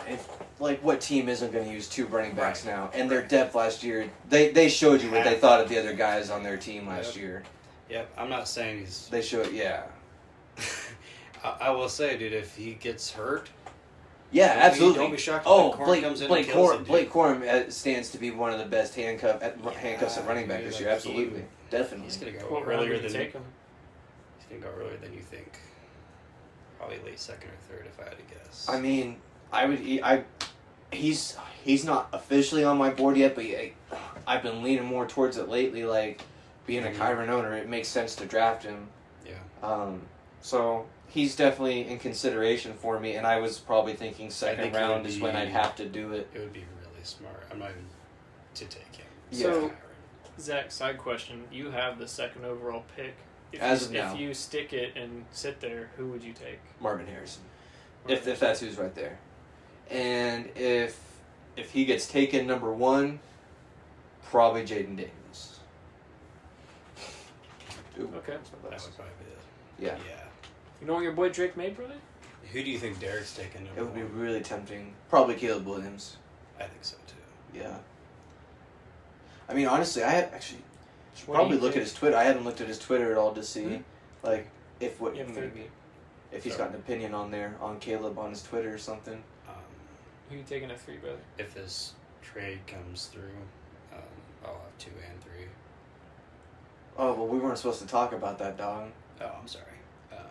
like, what team isn't going to use 2 running backs now? And their depth last year, they showed you what they thought of the other guys on their team last year. Yep, I'm not saying he's... They showed, yeah. I will say, dude, if he gets hurt... Yeah, absolutely. Don't be shocked if Blake Corum comes in and kills him, Blake Corum stands to be one of the best handcuffs at running back this year. Absolutely. Definitely. He's going to go earlier than... He's going to go earlier than you think. Probably late 2nd or 3rd, if I had to guess. I mean... he's not officially on my board yet, but I've been leaning more towards it lately. Like, being a Kyron owner, it makes sense to draft him. Yeah. So he's definitely in consideration for me, and I was probably thinking second round is when I'd have to do it. It would be really smart. I'm not even to take him. So, Zach, side question: you have the second overall pick. If you stick it and sit there, who would you take? Marvin Harrison. If that's who's right there. And if he gets taken number 1, probably Jaden Daniels. Ooh, okay. That would probably be Yeah. Yeah. You know what your boy Drake made, brother? Who do you think Derek's taking? It would be really tempting. Probably Caleb Williams. I think so too. Yeah. I mean, honestly, I actually should probably look at his Twitter. I hadn't looked at his Twitter at all to see, like, if he's got an opinion on there, on Caleb on his Twitter or something. Who you taking at 3, brother? If this trade comes through, I'll have 2 and 3. Oh, well, we weren't supposed to talk about that, dog. Oh, I'm sorry.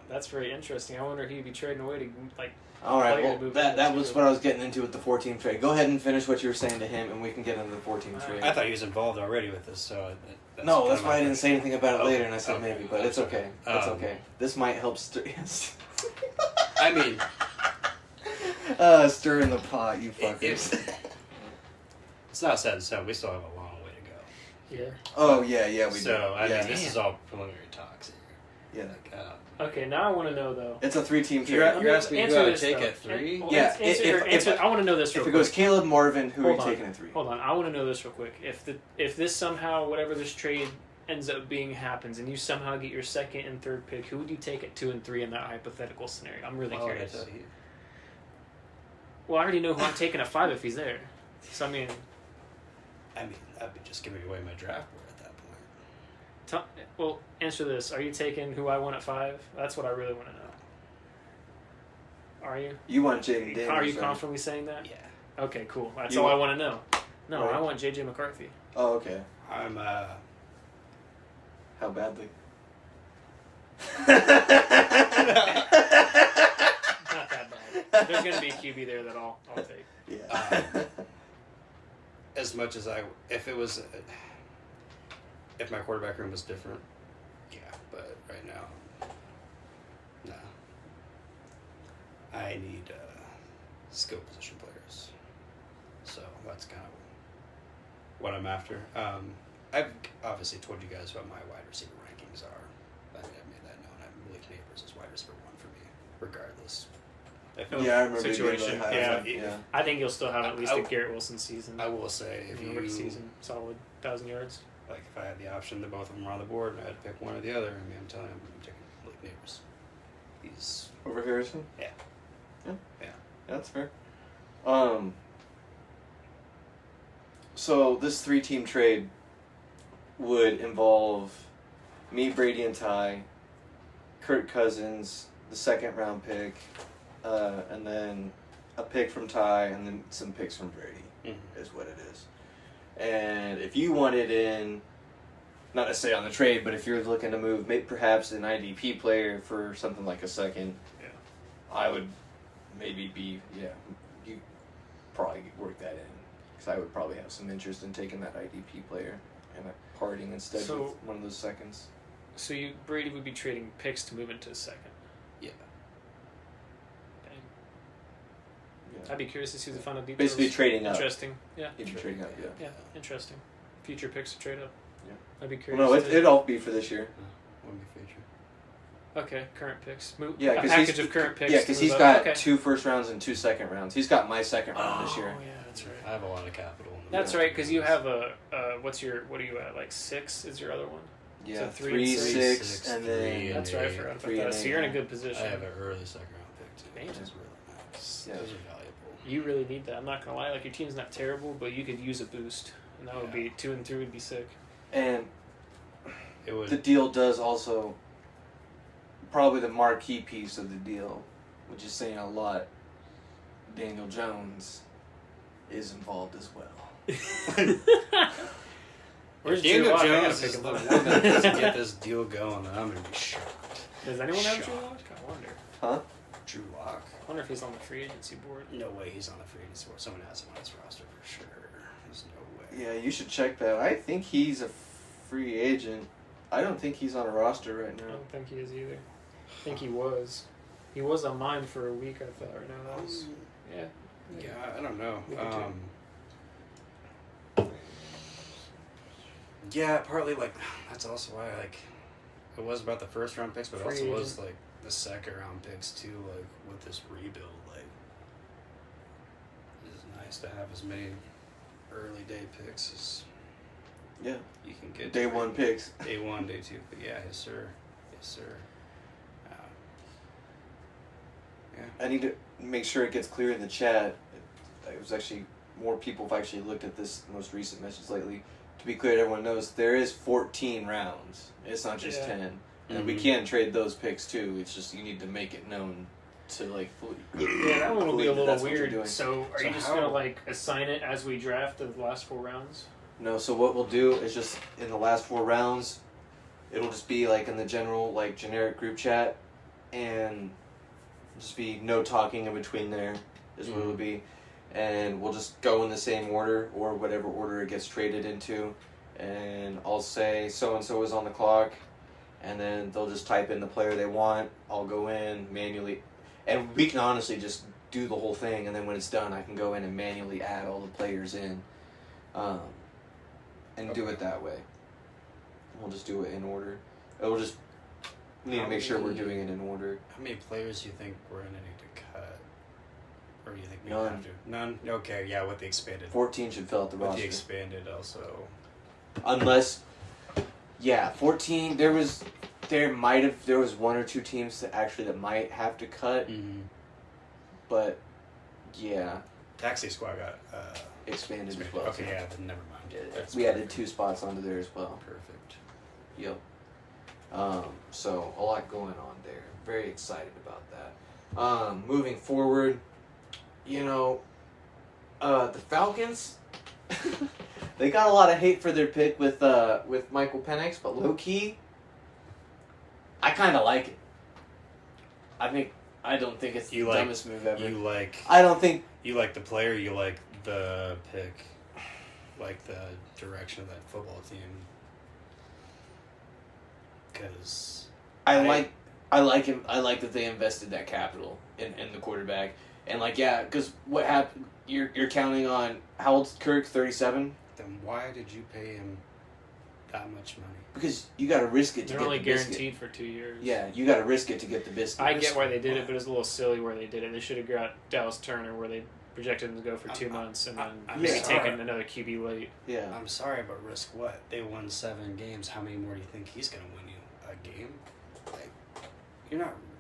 That's very interesting. I wonder if he'd be trading away to, like... All right, well, that was what I was getting into with the 14 trade. Go ahead and finish what you were saying to him, and we can get into the 14 trade. I thought he was involved already with this, so... That's why I didn't say anything about it later, and I said maybe, but it's okay. It's Um, okay. This might help stir... I mean... stir in the pot, you fuckers. It's not set in stone. We still have a long way to go. Yeah. Oh, yeah, we do. So, I yeah. mean, this is all preliminary talks here. Yeah. Like, Okay, now I want to know, though. It's a 3-team trade. You're asking who I would this, take though. at 3? Yeah, I want to know this real If it quick. goes Caleb, Marvin, who are you Hold on. taking at 3? Hold on, I want to know this real quick. If this somehow, whatever this trade ends up being happens, and you somehow get your second and third pick, who would you take at 2 and 3 in that hypothetical scenario? I'm really curious. Tell you? Well, I already know who I'm taking at 5 if he's there. So, I mean, that'd be just giving away my draft board at that point. well, answer this. Are you taking who I want at 5? That's what I really want to know. Are you? You want Jaden Daniels, Are you right? confidently saying that? Yeah. Okay, cool. That's You all I want- want to know. No, Right. I want J.J. McCarthy. Oh, okay. I'm, How badly? Not that bad. There's going to be a QB there that I'll take. Yeah. as much as if my quarterback room was different, yeah, but right now, no. I need skill position players. So that's kind of what I'm after. I've obviously told you guys what my wide receiver rankings are. I made that known. I believe Neighbors is wide receiver 1 for me, regardless. Yeah, I remember situation. you being really high. I think you'll still have at least a Garrett Wilson season. I will say, if you rookie season, solid 1,000 yards. Like, if I had the option that both of them were on the board and I had to pick one or the other, I mean, I'm telling you, I'm taking Blake Neighbors. He's Over Harrison? Yeah. Yeah, that's fair. So this 3-team trade would involve me, Brady, and Ty, Kirk Cousins, the 2nd-round pick, and then a pick from Ty, and then some picks from Brady, is what it is. And if you wanted in, not necessarily on the trade, but if you're looking to move perhaps an IDP player for something like a second, I would maybe you probably work that in. Because I would probably have some interest in taking that IDP player and parting instead of one of those seconds. So Brady would be trading picks to move into a second. Yeah. Dang. Yeah. I'd be curious to see the final details. Basically trading up. Interesting. Yeah. He'd be trading up, Yeah, interesting. Future picks to trade up. Yeah. I'd be curious. Well, no, it'd all be for this year. Wouldn't be featured. Okay, current picks. Yeah, a package of current picks. Yeah, because he's got 2 first rounds and 2 second rounds. He's got my second round this year. Oh, yeah, that's right. I have a lot of capital. That's right, because you have what are you at, like 6 is your other one? Yeah, So 3, 3, 6, and then... That's right, I forgot about 3 that. and So 8. you're in a good position. I have an early 2nd-round pick, too. Damn. Which is really nice. Yeah. Those are valuable. You really need that. I'm not going to lie. Like, your team's not terrible, but you could use a boost. And that would be 2 and 3 would be sick. And It would. the deal does also... Probably the marquee piece of the deal, which is saying a lot, Daniel Jones is involved as well. Where's Daniel Drew Lock? I gotta Jones pick is him the up. one that doesn't get this deal going, and I'm going to be shocked. Does anyone have Drew Lock? I wonder. Huh? Drew Lock? I wonder if he's on the free agency board. No way he's on the free agency board. Someone has him on his roster for sure. There's no way. Yeah, you should check that. I think he's a free agent. I don't think he's on a roster right I now. don't think he is either. I think he was. He was on mine for a week, I thought. Right now, that was... Yeah. Yeah, I don't know. Yeah, partly like that's also why like it was about the first round picks, but Free also agent. was like the second round picks too. Like with this rebuild, like it's nice to have as many early day picks as you can get. Day one picks. Day one, day two. But yeah, yes sir, yes sir. Yeah. I need to make sure it gets clear in the chat. It was actually more people have actually looked at this most recent message lately. To be clear, everyone knows there is 14 rounds. It's not just 10, and we can trade those picks too. It's just you need to make it known to like fully. Yeah, that one will be a little that's what you're weird. doing. So, are you just gonna like assign it as we draft the last 4 rounds? No, so what we'll do is just in the last 4 rounds, it'll just be like in the general like generic group chat, and just be no talking in between there is what it'll be. And we'll just go in the same order or whatever order it gets traded into, and I'll say so-and-so is on the clock, and then they'll just type in the player they want. I'll go in manually, and we can honestly just do the whole thing, and then when it's done I can go in and manually add all the players in, and do it that way. We'll just do it in order. It'll just need to make sure we're doing it in order. How many players do you think we're gonna need to cut? Or do you think we None. have to? None? Okay, yeah, with the expanded. 14 should fill out the with roster. the expanded also. Unless, 14. There was 1 or 2 teams that might have to cut, but yeah. Taxi Squad got Expanded as well. Okay, yeah, then never mind. That's We added perfect. 2 spots onto there as well. Perfect. Yep. So a lot going on there. Very excited about that. Moving forward, the Falcons, they got a lot of hate for their pick with Michael Penix, but low key, I kind of like it. I don't think it's the dumbest move ever. I don't think you like the player. You like the pick, like the direction of that football team. Because I like him. I like that they invested that capital in the quarterback. And because what happened? You're counting on how old's Kirk? 37. Then why did you pay him that much money? Because you got to risk it to They're get only the biscuit. guaranteed for 2 years. Yeah, you got to risk it to get the biscuit. I get why they did it, but it's a little silly where they did it. They should have got Dallas Turner, where they projected him to go for 2 months, and then maybe taking another QB late. Yeah. I'm sorry, but risk what? They won 7 games. How many more do you think he's going to win you a game? Like,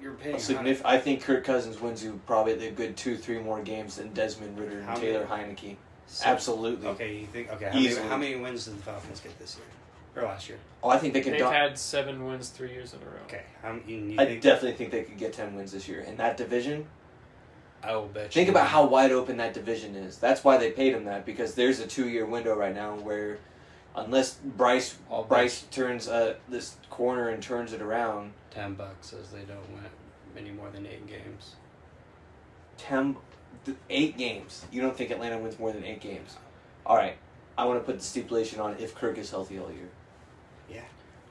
you're paying. I think Kirk Cousins wins you probably a good 2-3 more games than Desmond Ridder and Taylor Heineke. Absolutely. Okay, you think? Okay, how many wins did the Falcons get this year or last year? Oh, I think they could. They've had 7 wins 3 years in a row. Okay, I definitely think they could get 10 wins this year in that division. I will bet. Think about how wide open that division is. That's why they paid him that, because there's a 2-year window right now where, unless Bryce turns this corner and turns it around, $10 says they don't win any more than 8 games. 8 games. You don't think Atlanta wins more than 8 games? All right. I want to put the stipulation on if Kirk is healthy all year. Yeah.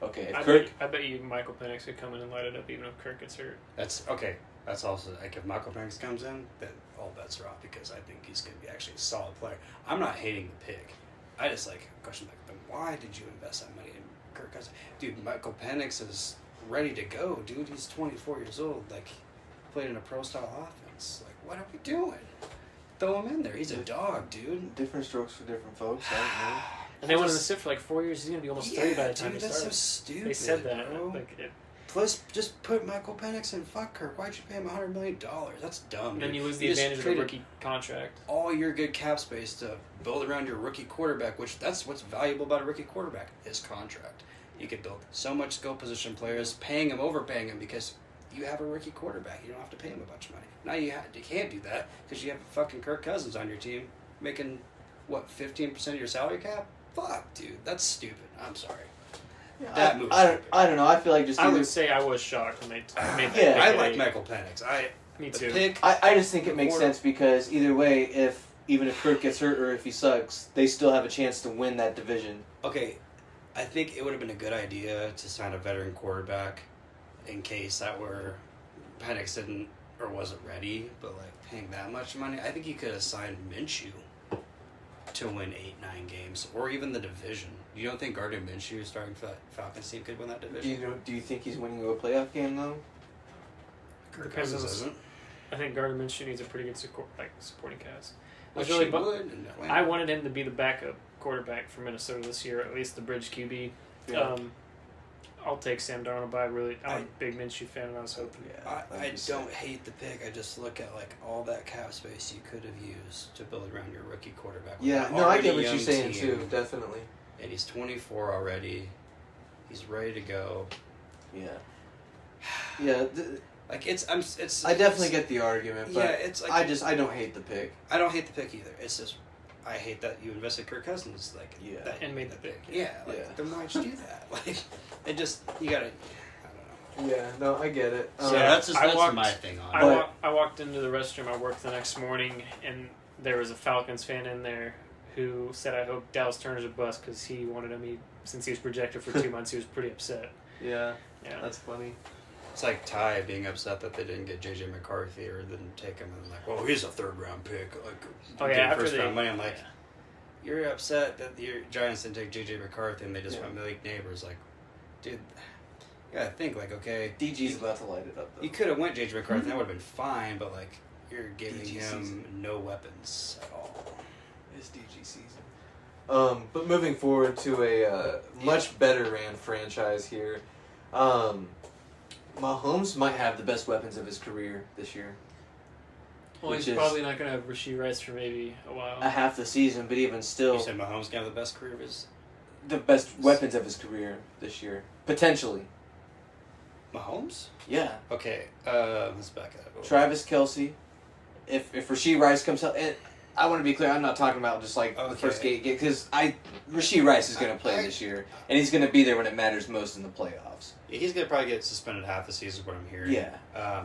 Okay. I bet you Michael Penix could come in and light it up even if Kirk gets hurt. That's okay. That's also like if Michael Penix comes in, then all bets are off because I think he's going to be actually a solid player. I'm not hating the pick. I just question then why did you invest that money in Kirk Cousins? Dude, Michael Penix is ready to go, dude. He's 24 years old. Played in a pro style offense. What are we doing? Throw him in there. He's a dog, dude. Different strokes for different folks. I don't know. And they wanted to sit for 4 years. He's going to be almost 30 by the time he starts. That's so stupid. They said that. Bro. Plus, just put Michael Penix and fuck Kirk. Why'd you pay him $100 million? That's dumb. And then you lose the just advantage of the rookie contract. All your good cap space to build around your rookie quarterback, which that's what's valuable about a rookie quarterback, his contract. You could build so much skill position players, paying him, overpaying him, because you have a rookie quarterback. You don't have to pay him a bunch of money. Now you can't do that because you have fucking Kirk Cousins on your team making, 15% of your salary cap? Fuck, dude. That's stupid. I'm sorry. Yeah, I don't know. I feel like I would say I was shocked when they made that. Yeah, I like Michael Penix. Me too. I just think it makes sense because either way, if even if Kirk gets hurt or if he sucks, they still have a chance to win that division. Okay, I think it would have been a good idea to sign a veteran quarterback in case that were Penix didn't or wasn't ready, but like paying that much money, I think you could have signed Minshew to win 8-9 games, or even the division. You don't think Gardner Minshew starting for that Falcons team could win that division? Do you think he's winning a playoff game though? Kirk Depends on Cousins isn't. I think Gardner Minshew needs a pretty good supporting cast. Which really he would in Atlanta. I wanted him to be the backup quarterback for Minnesota this year, at least the bridge QB. Yeah. I'll take Sam Darnold, but I'm a big Minshew fan, and I was hoping. Yeah, I don't hate the pick. I just look at like all that cap space you could have used to build around your rookie quarterback. Yeah, no, I get what you're saying too, definitely. And he's 24 already. He's ready to go. Yeah. Yeah. Like it's I definitely get the argument, but yeah, it's like I don't hate the pick. I don't hate the pick either. It's just I hate that you invested Kirk Cousins that and made the pick. Yeah, then why'd you do that? Like it just you gotta. I don't know. Yeah, no, I get it. So that's my thing on it. I walked into the restroom. I worked the next morning, and there was a Falcons fan in there who said, "I hope Dallas Turner's a bust because he wanted him. Since he was projected for 2 months, he was pretty upset." Yeah, that's funny. It's like Ty being upset that they didn't get J.J. McCarthy or didn't take him, and like, well, he's a third-round pick. Like, first-round money. I'm like, you're upset that your Giants didn't take J.J. McCarthy and they just went Malik Neighbors. Like, dude, you gotta think, like, okay. DG's about to light it up, though. You could have went J.J. McCarthy, that would have been fine, but, like, you're giving him no weapons at all. It's DG season. But moving forward to a much better ran franchise here. Mahomes might have the best weapons of his career this year. Well, he's probably not going to have Rashee Rice for maybe a while. A half the season, but even still. You said Mahomes can have the best career of his... The best weapons of his career this year. Potentially. Mahomes? Yeah. Okay, let's back up. Travis Kelce. If Rashee Rice comes out... And I want to be clear, I'm not talking about just like the first game. Because Rashee Rice is going to play this year. And he's going to be there when it matters most in the playoffs. Yeah, he's going to probably get suspended half the season, is what I'm hearing. Yeah.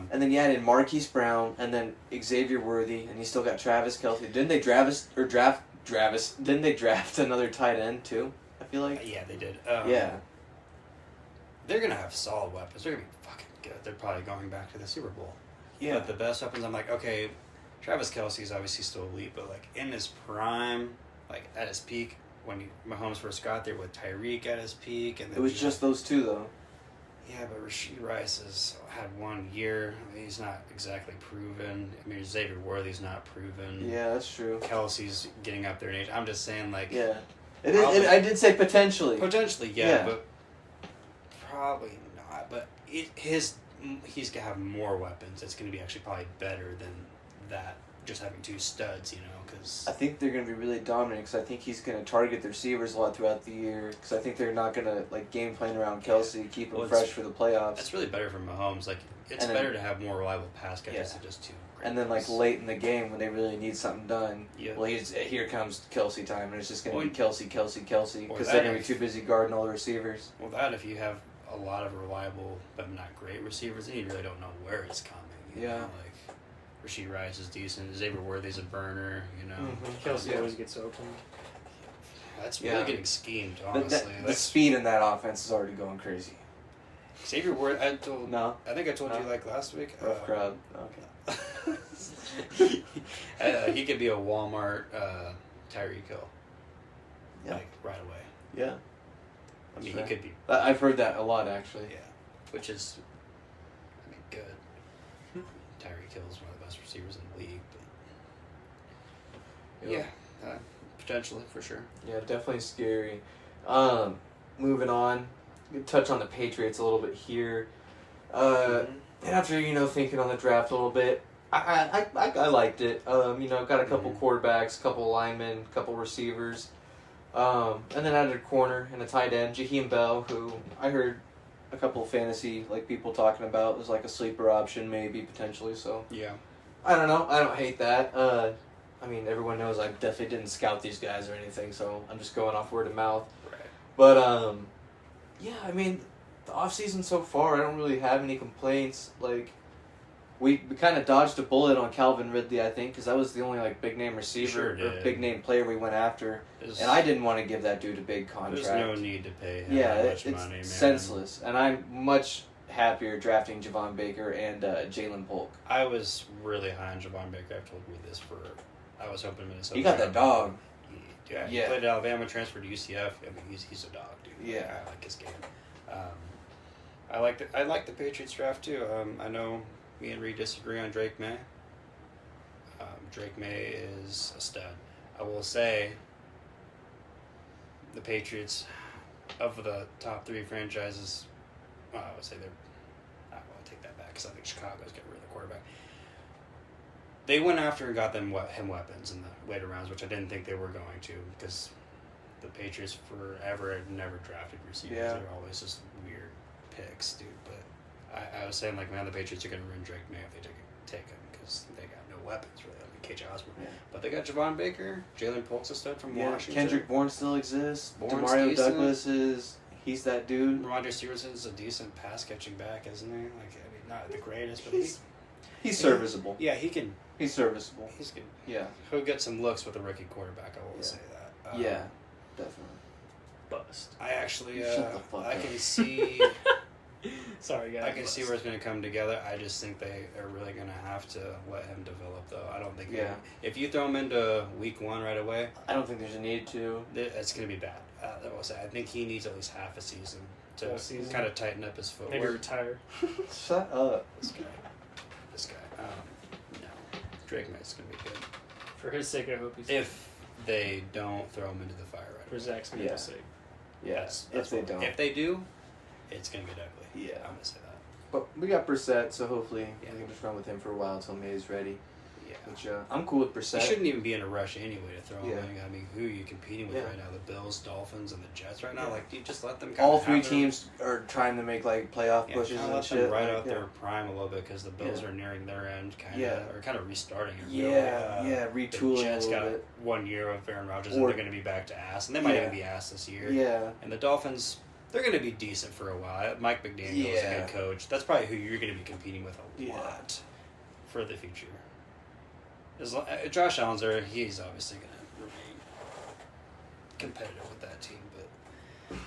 And then you add in Marquise Brown, and then Xavier Worthy, and you still got Travis Kelce. Didn't they Didn't they draft another tight end, too? I feel like. Yeah, they did. Yeah. They're going to have solid weapons. They're going to be fucking good. They're probably going back to the Super Bowl. Yeah. But the best weapons, I'm like, okay, Travis Kelce's obviously still elite, but like in his prime, like at his peak, when Mahomes first got there with Tyreek at his peak. And then it was just those two, though. Yeah, but Rashee Rice has had 1 year. I mean, he's not exactly proven. I mean, Xavier Worthy's not proven. Yeah, that's true. Kelsey's getting up there in age. I'm just saying, like... Yeah. I did say potentially. Potentially, yeah. But probably not. But he's going to have more weapons. It's going to be actually probably better than that, just having two studs, because... I think they're going to be really dominant because I think he's going to target the receivers a lot throughout the year because I think they're not going to, like, game plan around Kelce, keep him fresh for the playoffs. It's really better for Mahomes. Like, it's better to have more reliable pass catchers than just two. And then, like, late in the game when they really need something done, yep. Well, here comes Kelce time, and it's just going to be Kelce, because they're going to be too busy guarding all the receivers. Well, that if you have a lot of reliable but not great receivers, then you really don't know where it's coming. You know? Like, Rashee Rice is decent. Xavier Worthy's a burner, Mm-hmm. Kelce always gets open. That's really getting schemed, honestly. The speed in that offense is already going crazy. Xavier Worthy, I think I told you like last week. Rough crowd. Okay. He could be a Walmart Tyreek Hill. Yeah. Like right away. Yeah. I mean, he could be. I've heard that a lot, actually. Yeah. Which is, good. Tyreek Hill is one of the best receivers in the league. But yeah, potentially, for sure. Yeah, definitely scary. Moving on. Touch on the Patriots a little bit here. And after, thinking on the draft a little bit, I liked it. Got a couple quarterbacks, couple linemen, couple receivers. And then added a corner and a tight end, Jaheim Bell, who I heard a couple of fantasy people talking about was like a sleeper option maybe potentially. So yeah, I don't know. I don't hate that. Everyone knows I definitely didn't scout these guys or anything, so I'm just going off word of mouth. Right. But the offseason so far, I don't really have any complaints. Like, We kind of dodged a bullet on Calvin Ridley, I think, because that was the only like big name receiver Sure or big name player we went after, and I didn't want to give that dude a big contract. There's no need to pay him Yeah, that much it's money, man. senseless, and I'm much happier drafting Javon Baker and Jalen Polk. I was really high on Javon Baker. I've told you this I was hoping Minnesota. You got that dog. Yeah, he played at Alabama, transferred to UCF. I mean, he's a dog, dude. Yeah, I like his game. I like the Patriots draft too. I know me and Reed disagree on Drake May. Drake May is a stud. I will say the Patriots, of the top 3 franchises, I would say I will take that back because I think Chicago's getting rid of the quarterback. They went after and got him weapons in the later rounds, which I didn't think they were going to, because the Patriots forever had never drafted receivers. Yeah. They were always just weird picks, dude. But I was saying, like, man, the Patriots are going to ruin Drake May if they take him, because they got no weapons, really. I mean, KJ Osborne. Yeah. But they got Javon Baker, Jalen Polk's a stud from Washington. Kendrick Bourne still exists. Bourne's Demario decent. Douglas he's that dude. Ramondre Stevenson's a decent pass-catching back, isn't he? Like, I mean, not the greatest, but he's serviceable. Yeah, he can. He's serviceable. He's good. Yeah. He'll get some looks with a rookie quarterback, I will say that. Yeah, definitely. Bust. I actually, Shut the fuck I up. can see... Sorry, guys. I can see where it's going to come together. I just think they are really going to have to let him develop, though. I don't think... Yeah. If you throw him into week 1 right away... I don't think there's a need to. It's going to be bad. I will say. I think he needs at least half a season to kind of tighten up his footwork. Maybe retire. Shut up. This guy. No. Drake May's going to be good. For his sake, I hope he's If they don't throw him into the fire right for away. Zach Smith's sake. Yes, if they don't. If they do, it's going to get ugly. Yeah. I'm going to say that. But we got Brissett, so hopefully Yeah. we can just run with him for a while until May's ready. Yeah. Which I'm cool with Brissett. You shouldn't even be in a rush anyway to throw him Yeah. in. I mean, who are you competing with Yeah. right now? The Bills, Dolphins, and the Jets right now? Yeah. Like, you just let them All 3 teams are trying to make like playoff Yeah, pushes kind of and let shit. them ride like, out their prime a little bit because the Bills Yeah. are nearing their end, Yeah. or kind of restarting it. Yeah, really. yeah, retooling The Jets a little got bit. 1 year of Aaron Rodgers, Or- and they're going to be back to ass, and they might Yeah. even be ass this year. Yeah. And the Dolphins, they're going to be decent for a while. Mike McDaniel is a Yeah. good coach. That's probably who you're going to be competing with a Yeah. lot for the future. Josh Allen's there. He's obviously going to remain competitive with that team, but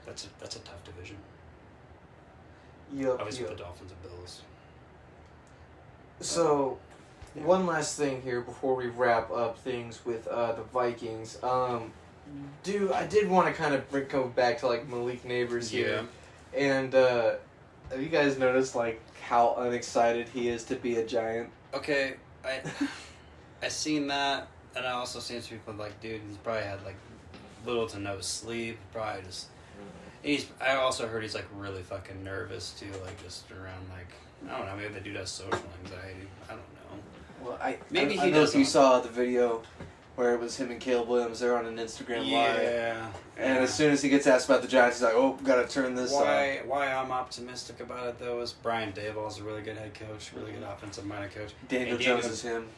that's a tough division. Yup. Obviously, with the Dolphins and Bills. So, Yeah. one last thing here before we wrap up things with the Vikings. Dude, I did want to kind of go back to like Malik Neighbors here, and have you guys noticed like how unexcited he is to be a Giant? Okay, I seen that, and I also seen some people like, dude, he's probably had like little to no sleep. Probably just. I also heard he's like really fucking nervous too, like just around like I don't know, maybe the dude has social anxiety. I don't know. Well, I Maybe I he know if you doesn't. saw the video where it was him and Caleb Williams. They're on an Instagram live, Yeah. and as soon as he gets asked about the Giants, he's like, "Oh, gotta turn this off." Why I'm optimistic about it though is Brian Daboll's a really good head coach, really good offensive minded coach. Daniel And Jones is him.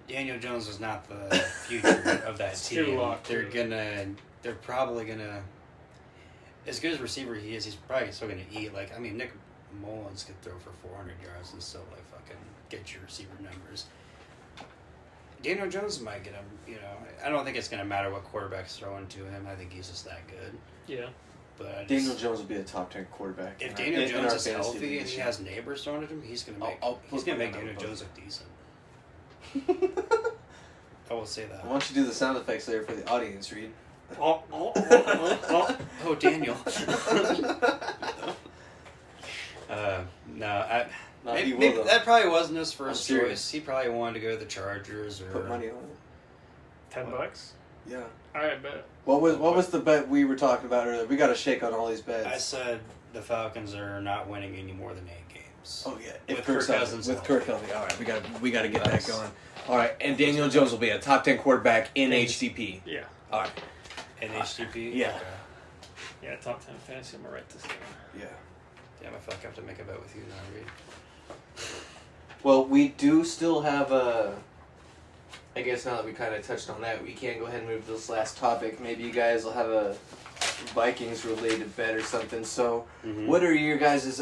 Daniel Jones is not the future of that It's too team. locked. They're probably gonna. As good as receiver he is, he's probably still gonna eat. Like I mean, Nick Mullins could throw for 400 yards and still like fucking get your receiver numbers. Daniel Jones might get him. You know, I don't think it's gonna matter what quarterback's throwing to him. I think he's just that good. Yeah. But I just, Daniel Jones will be a top 10 quarterback. if in Daniel our Jones is fantasy healthy and he division. has neighbors throwing at him, he's gonna make I'll he's put gonna my make name Daniel on Jones look decent. I will say that. Why don't you do the sound effects there for the audience, Reed? Oh, Daniel. No, No, maybe, he will, maybe though. that probably wasn't his first I'm serious. choice. He probably wanted to go to the Chargers or. Put money on it. $10. Yeah. All right, bet. What was the bet we were talking about earlier? We got to shake on all these bets. I said the Falcons are not winning any more than 8 games. Oh yeah, With if Kirk Kirk's healthy. Cousins With healthy. Kirk healthy. All right, we got to get that Nice. going. All right, and Daniel Jones will be a top 10 quarterback in HTP. Yeah. All right. In HTP? Yeah. Okay. Yeah, top 10 fantasy. I'm going to write this down. Yeah. Damn, I feel like I have to make a bet with you now, Reed. Well, we do still have a. I guess now that we kind of touched on that, we can go ahead and move to this last topic. Maybe you guys will have a Vikings related bet or something. So, Mhm. what are your guys'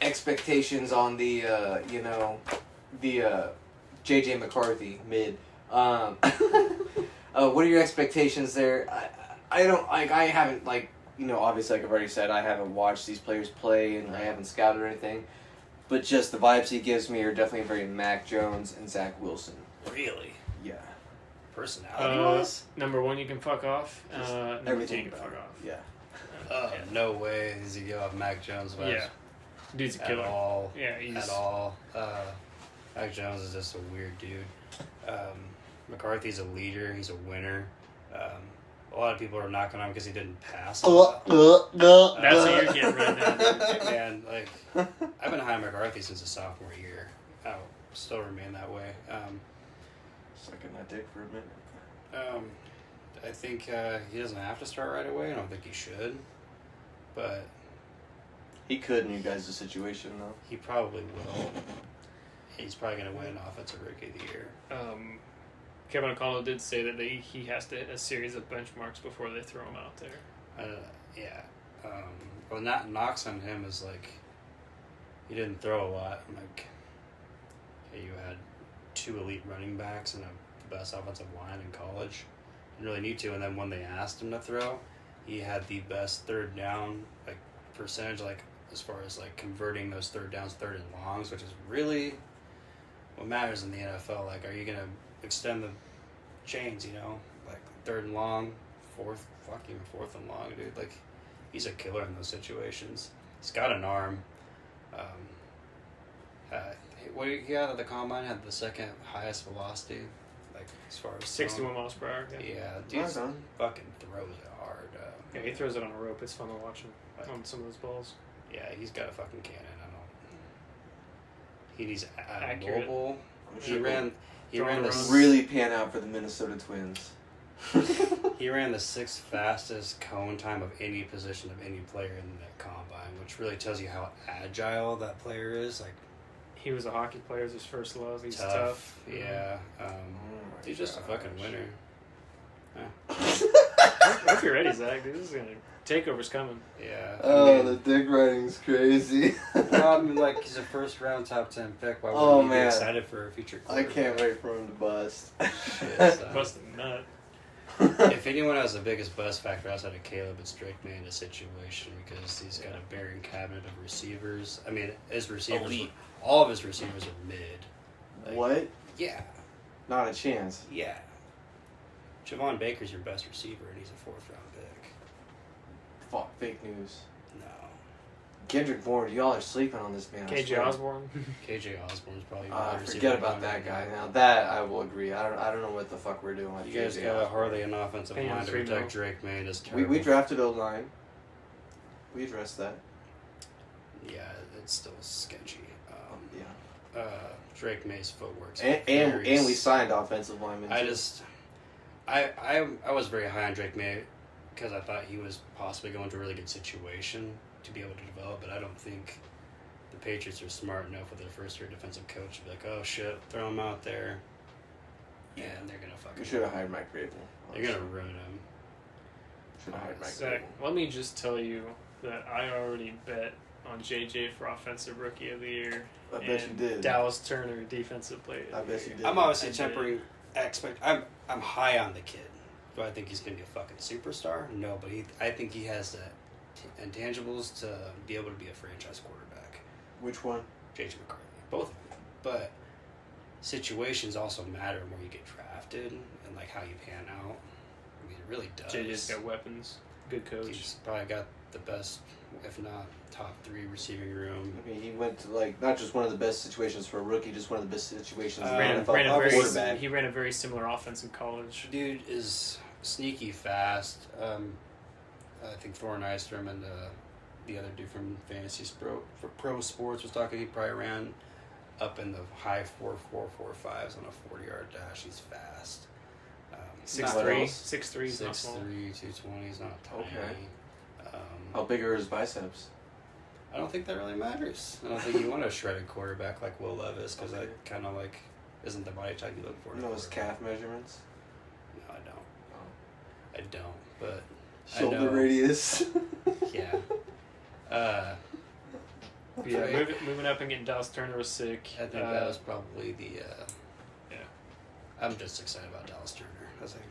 expectations on the JJ McCarthy mid. What are your expectations there? I don't like. I haven't obviously, like I've already said, I haven't watched these players play and I haven't scouted or anything. But just the vibes he gives me are definitely very Mac Jones and Zach Wilson. Really? Yeah. Personality-wise? Number one, you can fuck off. Number two, you can fuck off. Yeah. No way does he go off Mac Jones vibes. Yeah. Dude's a killer. At all. Yeah, he's... At all. Mac Jones is just a weird dude. McCarthy's a leader. He's a winner. A lot of people are knocking on him because he didn't pass. That's what you're getting right now, dude. Man, I've been high on McCarthy since his sophomore year. I'll still remain that way. Sucking that dick for a minute. I think he doesn't have to start right away. I don't think he should. But he could in you guys' situation, though. He probably will. He's probably going to win Offensive Rookie of the Year. Kevin O'Connell did say that he has to hit a series of benchmarks before they throw him out there. Yeah. Well, knocks on him is he didn't throw a lot. You had 2 elite running backs and the best offensive line in college. Didn't really need to. And then when they asked him to throw, he had the best third down percentage, as far as converting those third downs, third and longs, which is really what matters in the NFL. Are you gonna extend the chains? Third and long, fourth and long, dude. He's a killer in those situations. He's got an arm. What he got at the combine had the second highest velocity, as far as 61 miles per hour. Yeah, dude, fucking throws it hard. Yeah, he throws it on a rope. It's fun to watch him on some of those balls. Yeah, he's got a fucking cannon. He's accurate. Mobile. He ran this really pan out for the Minnesota Twins. He ran the 6th fastest cone time of any position of any player in the combine, which really tells you how agile that player is. He was a hockey player. It's his first love. He's tough. Yeah. He's just a fucking winner. I hope you're ready, Zach. This is takeover's coming. Yeah. The dick riding's crazy. Well, he's a first-round top 10 pick. Why wouldn't you be excited for a future quarterback? I can't wait for him to bust. Bust a nut. If anyone has the biggest buzz factor outside of Caleb, it's Drake May in a situation because he's got a bearing cabinet of receivers. I mean, his receivers, all of his receivers are mid. What? Yeah. Not a chance. Yeah. Javon Baker's your best receiver, and he's a 4th-round pick. Fuck, fake news. No. Kendrick Bourne, y'all are sleeping on this man. KJ Osborne. KJ Osborne's probably forget about that guy. Now that I will agree. I don't know what the fuck we're doing with you guys got hardly an offensive line to protect Drake May. Is terrible. We drafted O-line. We addressed that. Yeah, it's still sketchy. Drake May's footwork's and we signed offensive linemen. I was very high on Drake May because I thought he was possibly going to a really good situation to be able to develop, but I don't think the Patriots are smart enough with their first-year defensive coach to be like, oh shit, throw him out there. Yeah, and they're gonna fucking. We should have hired Mike Vrabel. They're gonna ruin him. Should have hired Mike Zach, Vrabel. let me just tell you that I already bet on JJ for Offensive Rookie of the Year. I bet you did. Dallas Turner, Defensive Player. I bet you did. I'm obviously tempering I'm high on the kid. Do I think he's gonna be a fucking superstar? No, but I think he has the intangibles to be able to be a franchise quarterback. Which one? JJ McCarthy. Both of them. But situations also matter when you get drafted and how you pan out. I mean, it really does. JJ's got weapons. Good coach. He's probably got the best, if not top 3 receiving room. I mean, he went to not just one of the best situations for a rookie, just one of the best situations for ran an NFL quarterback. He ran a very similar offense in college. Dude is sneaky fast. I think Thorne Nystrom and the other dude from Fantasy Pro Sports was talking. He probably ran up in the high 4.445s on a 40-yard dash. He's fast. 6'3", 6'3", 6'3", 220. He's not tiny. Okay. How big are his biceps? I don't think that really matters. I don't think you want a shredded quarterback like Will Levis because that kind of isn't the body type you look for. You know his calf measurements? No, I don't. I don't, but shoulder radius. Yeah. Yeah, moving up and getting Dallas Turner was sick. I think that was probably the. I'm just excited about Dallas Turner. I was like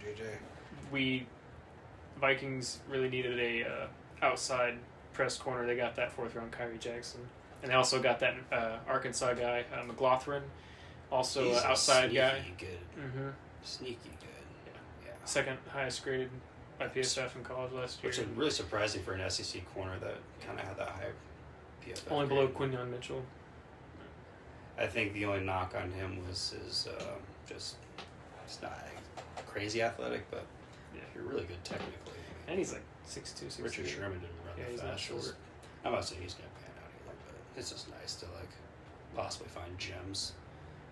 JJ. Vikings really needed a outside press corner. They got that 4th round Kyrie Jackson, and they also got that Arkansas guy McLaughlin, also He's outside guy. Good. Mm-hmm. Sneaky good. Yeah. Second highest graded by PSF in college last year. Which is really surprising for an SEC corner that kind of had that high PFF. Only below Quinyon Mitchell. I think the only knock on him was his just it's not crazy athletic, but you're really good technically. And he's like 6'2", 6'3". Richard Sherman didn't run the he's fastest. not short. I'm not saying he's gonna pan out either, but it's just nice to like possibly find gems.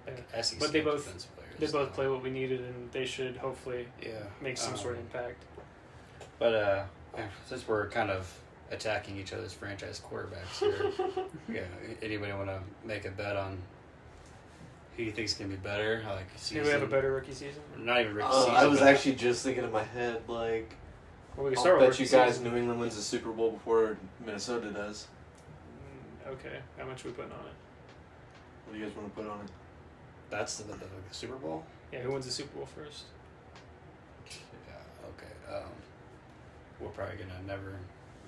Like SEC but they both defensive players. They both play what we needed, and they should hopefully make some sort of impact. But since we're kind of attacking each other's franchise quarterbacks here, anybody want to make a bet on who you think is going to be better? Like, do we have a better rookie season? Not even rookie season. I was actually just thinking in my head, like, well, we can I'll start bet with you rookie guys season. New England wins the Super Bowl before Minnesota does. Okay, how much are we putting on it? What do you guys want to put on it? That's the Super Bowl? Yeah, who wins the Super Bowl first? Yeah, okay. We're probably going to never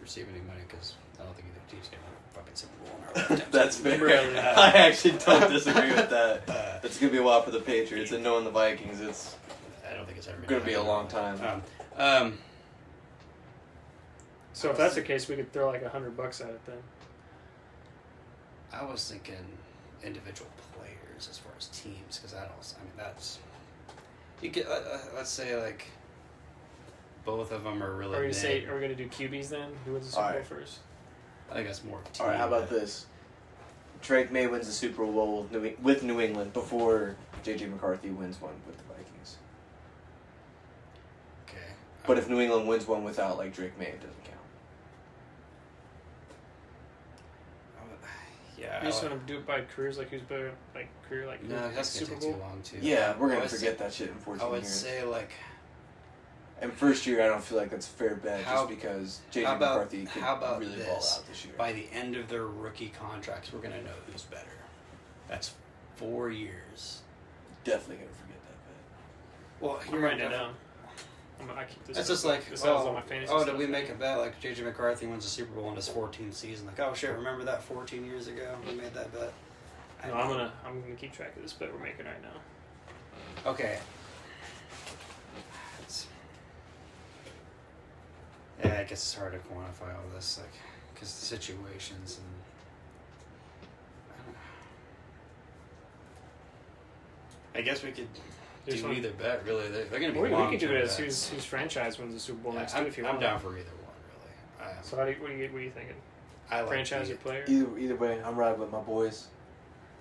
receive any money because I don't think either team's going to win a fucking Super Bowl in our lifetime. That's fair. I actually don't disagree with that. It's going to be a while for the Patriots, and knowing the Vikings, it's I don't think it's ever going to be a long time. So if that's the case, we could throw like $100 at it then. I was thinking individual players as far as teams because that's you get let's say like both of them are really. Are we going to do QBs then? Who wins the Super Bowl first? I think that's more. All right, how about this? Drake May wins the Super Bowl with New England before J.J. McCarthy wins one with the Vikings. Okay. But if New England wins one without like Drake May, it doesn't count. Yeah. You just want to do it by careers, like who's better, like career, like No, that's Super gonna take Bowl? too long too. Yeah, we're gonna forget that shit in 14 I would years. say like. And first year, I don't feel like that's a fair bet just because J.J. McCarthy could really ball out this year. By the end of their rookie contracts, we're going to know who's better. That's 4 years. Definitely going to forget that bet. Well, I'm writing it down. I keep this. That's just like, this on my fantasy did stuff. we make a bet like J.J. McCarthy wins the Super Bowl in his 14th season? Like, oh shit, remember that 14 years ago? We made that bet. No, I'm gonna keep track of this bet we're making right now. Okay. Yeah, I guess it's hard to quantify all this, like, because the situations and. I guess we could do either bet, really. They're going to be long. We could do it as whose franchise wins the Super Bowl next too, if you want. I'm down for either one, really. So what are you thinking? I like franchise or player? Either way, I'm riding with my boys.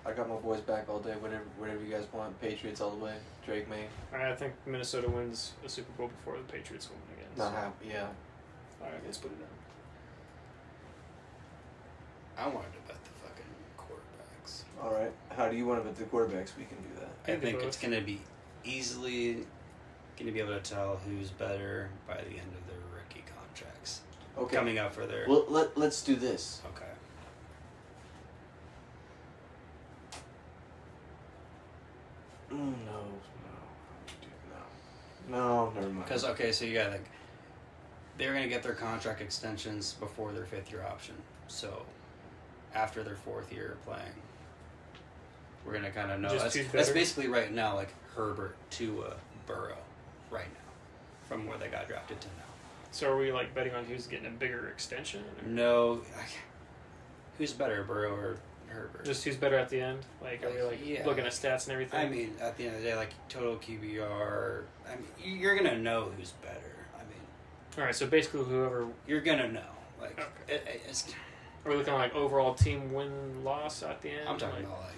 I got my boys back all day. Whatever you guys want. Patriots all the way. Drake May. All right, I think Minnesota wins a Super Bowl before the Patriots win again. Not happy. Yeah. All right, let's put it down. I wanted to bet the fucking quarterbacks. All right. How do you want to bet the quarterbacks? We can do that. I think it's going to be easily going to be able to tell who's better by the end of their rookie contracts. Okay. Coming up for their. Well, let's do this. Okay. No, never mind. Because so you got they're going to get their contract extensions before their 5th year option. So after their 4th year of playing, we're going to kind of know. That's basically right now like Herbert to Burrow right now from where they got drafted to now. So are we like betting on who's getting a bigger extension? Or? No. Who's better, Burrow or Herbert? Just who's better at the end? Like, are we looking at stats and everything? I mean, at the end of the day, like total QBR. I mean, you're gonna know who's better. I mean, all right. So basically, whoever you're gonna know. Like, okay. It's. Are we looking at like overall team win loss at the end? I'm talking about like.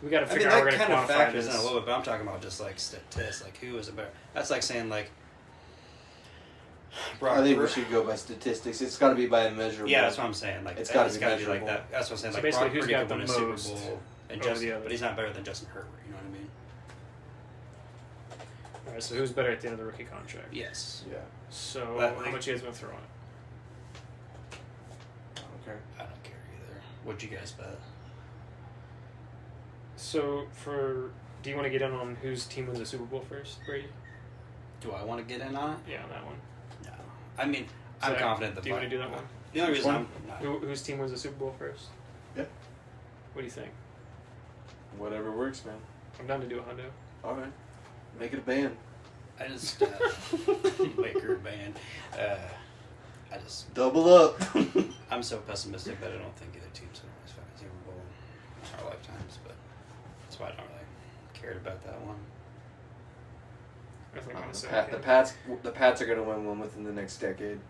We got to figure out how we're gonna kind of quantify factors this. in a little bit, but I'm talking about just like statistics. Like, who is a better? That's like saying like. I think we should go by statistics. It's got to be by a measurable. Yeah, that's what I'm saying. Like, it's got to be like that. That's what I'm saying. So like, basically, Brock who's Purdy got could the win a most Super Bowl, and but he's not better than Justin Herbert. You know what I mean? All right. So who's better at the end of the rookie contract? Yes. Yeah. So how much you guys want to throw on it? I don't care. I don't care either. What'd you guys bet? So do you want to get in on whose team wins the Super Bowl first, Brady? Do I want to get in on it? Yeah, on that one. No. I mean, I'm confident that. Do you want to do that one? The only reason whose team wins the Super Bowl first? Yeah. What do you think? Whatever works, man. I'm down to do a hundo. All right. Make it a band. I just make her a band. I just double up. I'm so pessimistic that I don't think either team's gonna win the Super Bowl in our lifetimes, but that's why I don't really cared about that one. I think I'm gonna say the Pats are gonna win one within the next decade.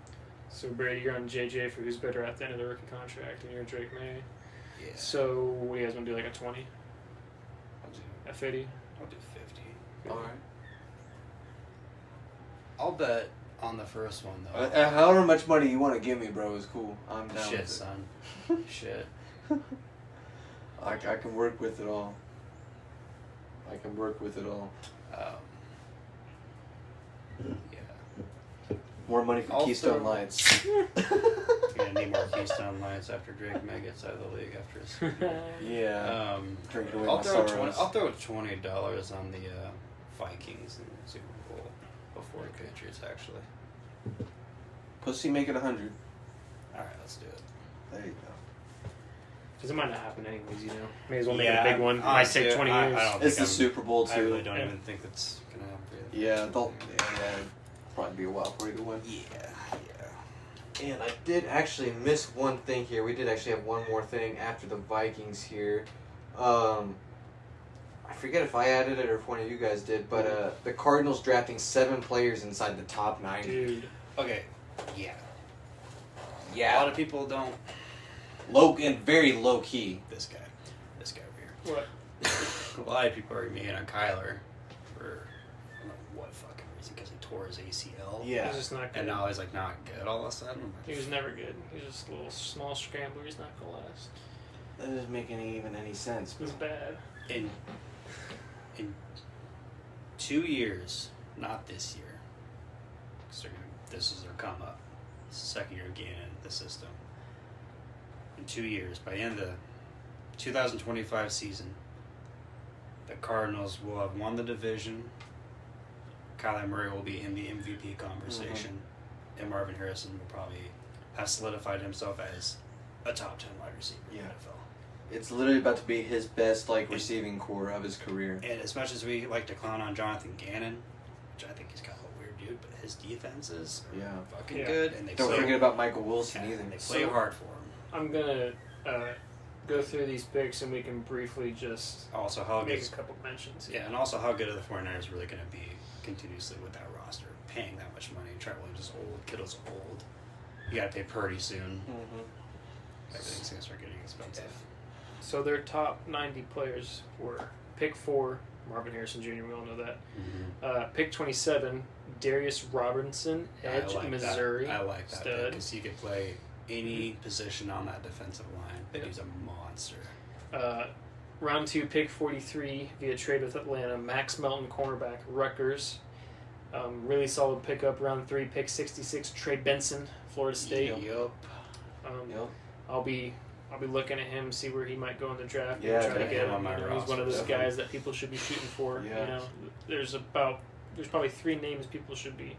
So Brady, you're on JJ for who's better at the end of the rookie contract, and you're Drake May. Yeah. So what do you guys want to do, like a 20? A 50? I'll do 50. All right. I'll bet on the first one though. However much money you want to give me, bro, is cool. I'm down. Shit, with son. Shit. I can work with it all. I can work with it all. Yeah. More money for Keystone Lights. You're gonna need more Keystone Lights after Drake May gets out of the league after his. Yeah. Drinking away I'll my throw sorrows. I'll throw $20 on the Vikings in the Super Bowl before the Patriots actually. Pussy, make it 100. All right, let's do it. There you go. Because it might not happen anyways, you know. May as well make it a big one. It might take 20 years. It's the Super Bowl too. I really don't even think that's gonna happen for you. Yeah, it'll probably be a while for you to win. Yeah. And I did actually miss one thing here. We did actually have one more thing after the Vikings here. I forget if I added it or if one of you guys did, but the Cardinals drafting 7 players inside the top 90. Dude. Okay. Yeah. Yeah. A lot of people don't. Low and very low key. This guy over here. What? A lot of people are mean on Kyler for I don't know what fucking reason because he tore his ACL. Yeah. He's just not good. And now he's like not good all of a sudden. He was never good. He was just a little small scrambler. He's not going to last. That doesn't make even any sense. It was bad. In 2 years, not this year, because this is their come up. It's the second year again in the system. In 2 years, by the end of the 2025 season, the Cardinals will have won the division. Kyler Murray will be in the MVP conversation, and Marvin Harrison will probably have solidified himself as a top 10 wide receiver in the NFL. It's literally about to be his best receiving core of his career. And as much as we like to clown on Jonathan Gannon, which I think he's kind of a weird dude, but his defenses are fucking good, and they don't forget about Michael Wilson either. And they play hard for him. I'm gonna go through these picks and we can briefly just also how make good, a couple mentions. Yeah, and also how good are the 49ers really going to be continuously with that roster, paying that much money. Trent Williams is old, Kittle's old. You got to pay Purdy soon. Everything's going to start getting expensive. So their top 90 players were pick 4, Marvin Harrison Jr., we all know that. Pick 27, Darius Robinson, edge, Missouri. I like that stud. because he could play any position on that defensive line, but he's a monster. Round 2, pick 43 via trade with Atlanta, Max Melton, cornerback, Rutgers. Really solid pickup. Round 3, pick 66, Trey Benson, Florida State. Yep. I'll be looking at him, see where he might go in the draft. Yeah, try to get him. on He's one of those guys that people should be shooting for. Yeah. You know, there's probably 3 names people should be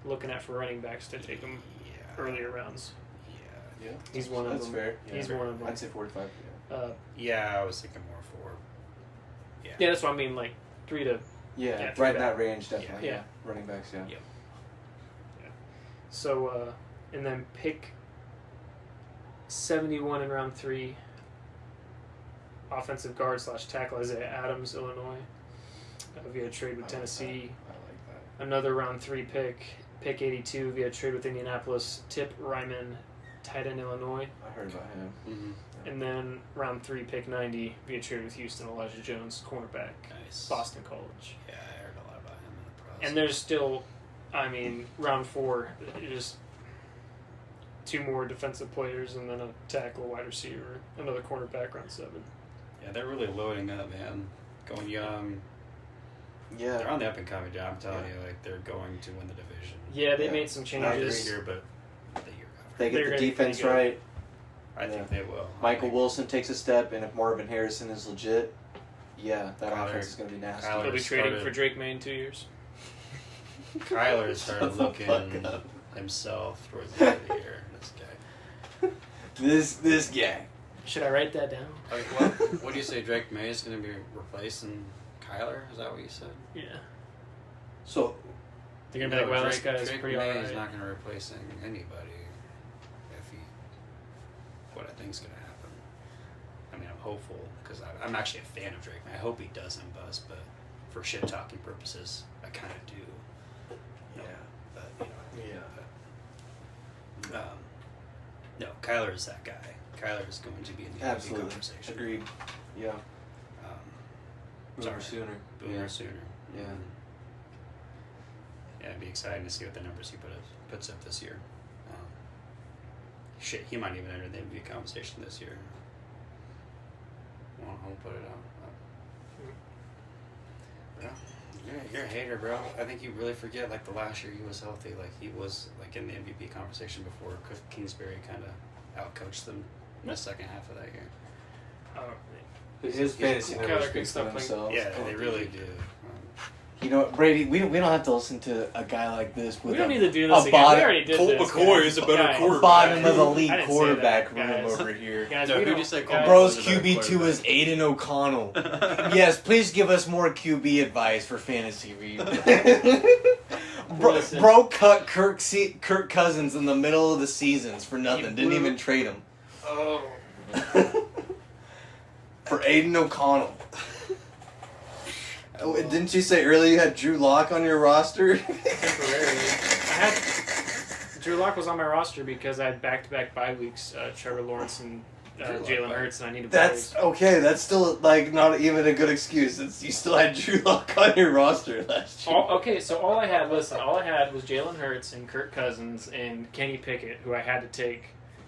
looking at for running backs to take them earlier rounds. Yeah, He's one of them. That's fair. He's one of them. I'd say 45. I was thinking more for. Yeah, that's what I mean. Like 3 to. Yeah, three right in back. that range, definitely. Yeah. Running backs, yeah. Yep. So, and then pick 71 in round 3. Offensive guard / tackle Isaiah Adams, Illinois, via trade with Tennessee. I like that. Another round 3 pick 82 via trade with Indianapolis, Tip Ryman, tight end, Illinois. I heard about him. Mm-hmm. And then round 3 pick 90 via trade with Houston, Elijah Jones, cornerback, Nice. Boston College. Yeah, I heard a lot about him in the process. And there's still, round 4, just 2 more defensive players, and then a tackle, wide receiver, another cornerback, round 7. Yeah, they're really loading up, man. Going young. Yeah. They're on the up and coming job. I'm telling you, like they're going to win the division. Yeah, they made some Not changes. this year, but the year after. They get They're the gonna be defense pretty good. right. I think they will. Michael Wilson takes a step, and if Marvin Harrison is legit, that offense is going to be nasty. They'll be trading for Drake May in 2 years. Kyler started looking himself towards the end of the year. This guy. Should I write that down? Like, what do you say? Drake May is going to be replacing Kyler? Is that what you said? Yeah. So they're going to be like, well, this guy is Drake pretty May alright. is not going to replace anybody if he. What I think is going to happen. I mean, I'm hopeful because I'm actually a fan of Drake May. I hope he doesn't bust, but for shit talking purposes, I kind of do. No, Kyler is that guy. Kyler is going to be in the MVP conversation. Agreed. Yeah. Boomer sooner. Boomer sooner. Yeah. Yeah, it'd be exciting to see what the numbers he puts up this year. He might even enter the MVP conversation this year. I'll put it out. You're a hater, bro. I think you really forget, like, the last year he was healthy. Like, he was, like, in the MVP conversation before Cliff Kingsbury kind of outcoached them in the second half of that year. His fantasy numbers Kyler can stop themselves. Yeah, they really do. You know what, Brady, we don't have to listen to a guy like this with we don't need to do this again. We already did Colt this. McCoy is a better quarterback. Bottom of the I league didn't say quarterback that, room guys. over here. Guys, No, we who don't- did you say guys- Bro's was a better QB2 is Aiden O'Connell. Yes, please give us more QB advice for fantasy read. Bro cut Kirk Cousins in the middle of the seasons for nothing. Didn't even trade him. Oh. For Aiden O'Connell. Oh, didn't you say earlier you had Drew Lock on your roster? Temporarily. I had Drew Lock was on my roster because I had back-to-back bye weeks, Trevor Lawrence and Jalen Hurts, and I needed That's plays. okay. That's still like not even a good excuse. You still had Drew Lock on your roster last year. Okay, so all I had was Jalen Hurts and Kirk Cousins and Kenny Pickett, who I had to take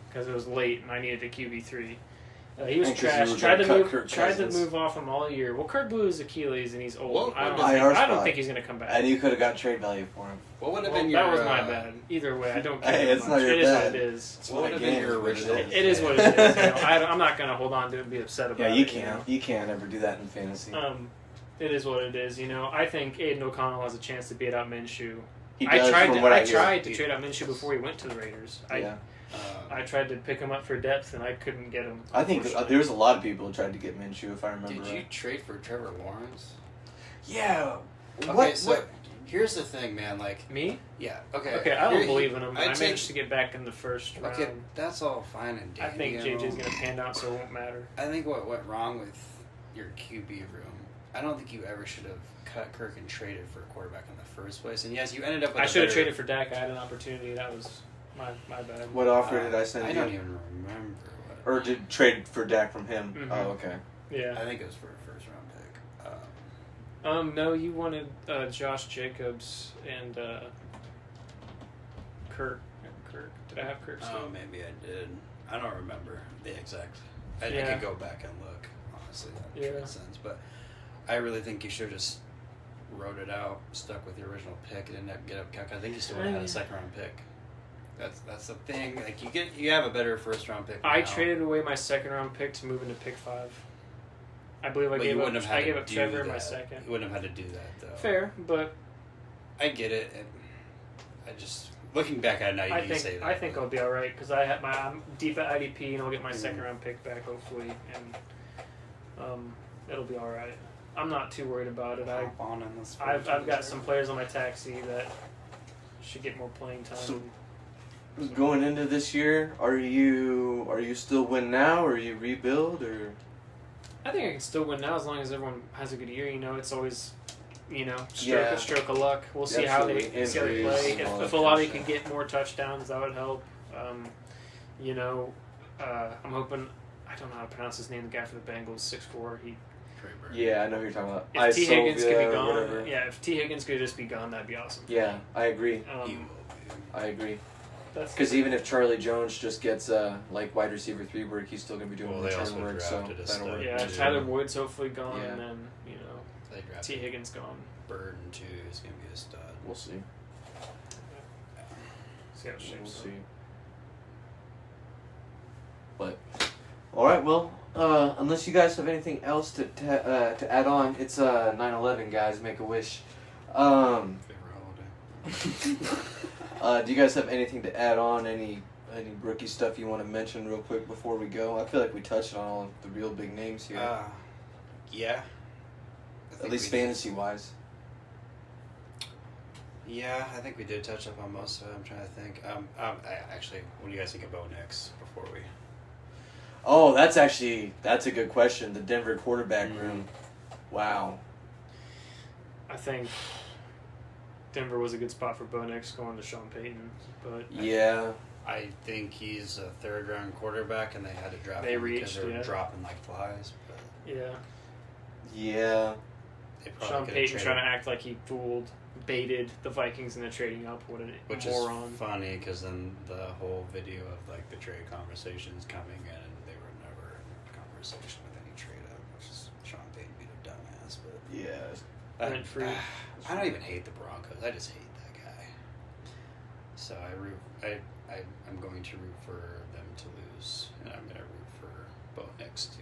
because it was late and I needed a QB3. He was trash. Tried to move off him all year. Well, Kirk blew his Achilles and he's old. I don't think he's going to come back. And you could have got trade value for him. What would have been your? That was my bad. Either way, I don't care. Hey, it's much. not your It bad. is what it is. What would have been your original? It is what it is. You know, I'm not going to hold on to it and be upset about it. Yeah, you can't. You can't ever do that in fantasy. It is what it is. You know, I think Aiden O'Connell has a chance to beat out Minshew. He does, I tried to trade out Minshew before he went to the Raiders. Yeah. I tried to pick him up for depth, and I couldn't get him. I think there was a lot of people who tried to get Minshew, if I remember Did right. you trade for Trevor Lawrence? Yeah. Okay, so here's the thing, man. Like Me? Yeah. Okay. Okay, I don't believe in him. I I'd managed to get back in the first round. Okay, that's all fine and I dandy. think JJ's going to pan out, so it won't matter. I think what went wrong with your QB room, I don't think you ever should have cut Kirk and traded for a quarterback in the first place. And yes, you ended up with I should have traded for Dak. I had an opportunity. That was my bad. What offer did I send I you? don't even remember. Or did trade for Dak from him? Mhm. Oh, okay. Yeah. I think it was for a first round pick. No, you wanted Josh Jacobs and Kirk. Did I have Kirk still? Oh, maybe I did. I don't remember the exact. I Yeah. could go back and look. Honestly, that Yeah. makes sense. But I really think you should have just wrote it out, stuck with your original pick, and didn't get up. I think you still would have had a second round pick. That's the thing. Like you have a better first round pick. I now. traded away my second round pick to move into pick 5. I believe I But gave you up. wouldn't have had I gave to up do Trevor in that. my second. You wouldn't have had to do that though. Fair, but I get it. I just looking back at it now, you can say that. I think I'll be all right because I'm deep at IDP and I'll get my second round pick back hopefully, and it'll be all right. I'm not too worried about it. I've got some players on my taxi that should get more playing time. So- Going into this year, are you still win now, or you rebuild, or? I think I can still win now as long as everyone has a good year. You know, it's always, Yeah. stroke of luck. We'll see how they play. Injuries and all If that Olave kind of can get more touchdowns, that would help. I'm hoping. I don't know how to pronounce his name. The guy for the Bengals, 6'4". Yeah, I know who you're talking about. If T Higgins could be Isovia or gone, whatever. if T Higgins could just be gone, that'd be awesome. Yeah, I agree. I agree. Because even if Charlie Jones just gets like wide receiver 3 work, he's still gonna be doing return work. So that'll work. Yeah, Tyler Wood's hopefully gone, Yeah. and then T Higgins gone. Burden too is gonna be a stud. We'll see. See how it shapes We'll up. see. But all right, well, unless you guys have anything else to add on, it's 9/11, guys. Make a wish. Favorite holiday. Do you guys have anything to add on? Any rookie stuff you want to mention real quick before we go? I feel like we touched on all the real big names here. Yeah. At least fantasy-wise. Yeah, I think we did touch up on most of it. I'm trying to think. Actually, what do you guys think of Bo Nix before we... Oh, that's a good question. The Denver quarterback room. Wow. I think Denver was a good spot for Bo Nix going to Sean Payton, but yeah. I think he's a third-round quarterback, and they had to draft They him reached, because they were yeah. dropping like flies. But yeah. Yeah. they probably Sean could've Payton traded- trying to act like he baited the Vikings into trading up. What a Which moron. is funny, because then the whole video of like the trade conversations coming in, and they were never in conversation with any trade up, which is Sean Payton being a dumbass. But Yeah. Rent free. I don't even hate the Broncos. I just hate that guy. So I'm going to root for them to lose, and I'm going to root for Bo Nix to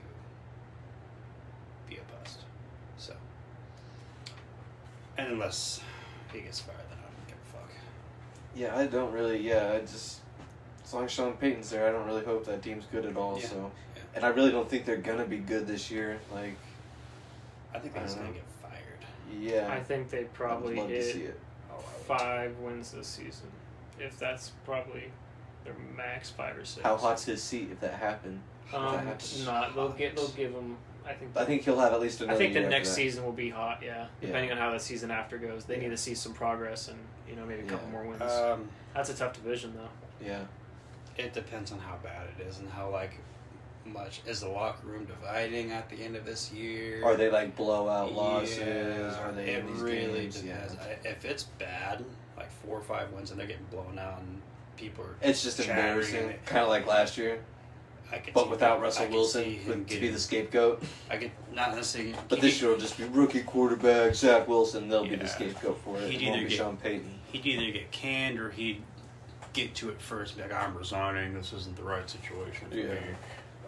be a bust. So, and unless he gets fired, then I don't give a fuck. Yeah, I don't really. Yeah, I just as long as Sean Payton's there, I don't really hope that team's good at all. Yeah. So, Yeah. and I really don't think they're gonna be good this year. Like, I think I he's don't going know. to get fired. yeah, I think they probably I'd love to see hit it. Oh, I would. 5 wins this season. If that's probably their max 5 or 6. How hot's his seat if that happened? They'll give him. I think he'll have at least another. I think the year after next that. season will be hot. Yeah, depending on how the season after goes, they Yeah. need to see some progress and maybe a couple Yeah. more wins. That's a tough division though. Yeah. It depends on how bad it is and how much is the locker room dividing at the end of this year. Are they like blowout losses? Yeah, Are they it in these really games? depends. Yeah. If it's bad, like 4 or 5 wins, and they're getting blown out, and people are It's just chattering, embarrassing, and kind of like last year, I could but see without I Russell could Wilson see him to be getting- the scapegoat. I could not necessarily. But this year will just be rookie quarterback Zach Wilson. They'll be Yeah. the scapegoat for it. He'd It won't either be get- Sean Payton. He'd either get canned or he'd get to it first, and be like, "I'm resigning. This isn't the right situation for Yeah. me.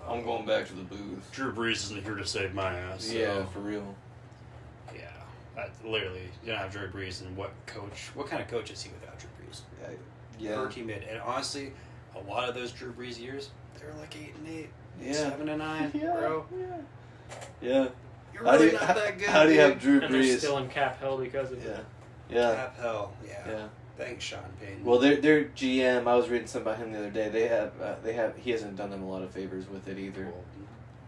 I'm going back to the booth. Drew Brees isn't here to save my ass." So. Yeah, for real. Yeah, literally, you don't have Drew Brees, and what kind of coach is he without Drew Brees? Yeah. Per team mid, and honestly, a lot of those Drew Brees years, they were like 8-8, Yeah. 7-9, Yeah. bro. Yeah. You're How do really you, not that good. how do you have Drew And they're Brees? still in cap hell because of Yeah. it. Yeah. Cap hell, yeah. Yeah. Thanks, Sean Payton. Well, their GM. I was reading something about him the other day. They have. He hasn't done them a lot of favors with it either. Well,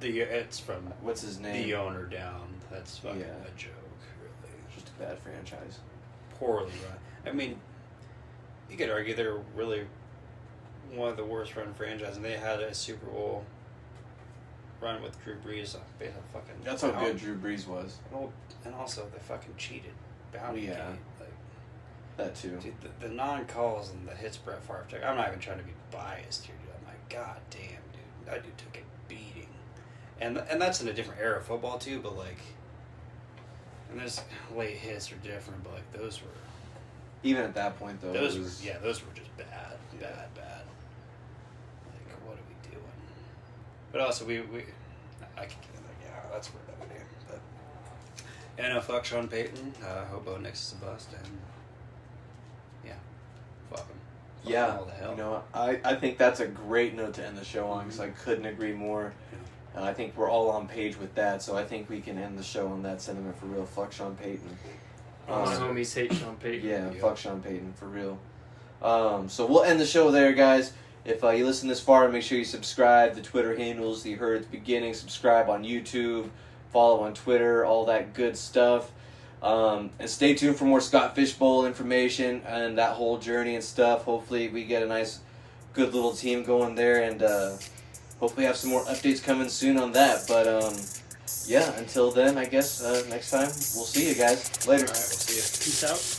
it's from What's his name? the owner down. That's fucking Yeah. a joke, really. Just a bad franchise. Poorly run. I mean, you could argue they're really one of the worst run franchises, and they had a Super Bowl run with Drew Brees. Based on fucking. That's how good Drew Brees was. Well, and also they fucking cheated. Bounty Yeah. gate. Like, That too. dude, the non-calls and the hits Brett Favre took. I'm not even trying to be biased here, dude. I'm like, god damn, dude, that dude took a beating, and that's in a different era of football too. But and there's late hits are different, but those were. Even at that point, though, Those it were was, those were just bad. What are we doing? But also I could get that's weird that we do. But fuck Sean Payton. Hope Bo Nix is a bust, and fuck him. Fuck Yeah, him all the hell. you know, I think that's a great note to end the show on because I couldn't agree more. I think we're all on page with that, so I think we can end the show on that sentiment for real. Fuck Sean Payton. All my homies hate Sean Payton. Yeah, fuck Sean Payton for real. So we'll end the show there, guys. If you listen this far, make sure you subscribe. The Twitter handles that you heard at the beginning. Subscribe on YouTube. Follow on Twitter. All that good stuff. And stay tuned for more Scott Fishbowl information and that whole journey and stuff. Hopefully we get a nice, good little team going there, and hopefully have some more updates coming soon on that. But yeah, until then, I guess next time we'll see you guys later. All right, we'll see you. Peace out.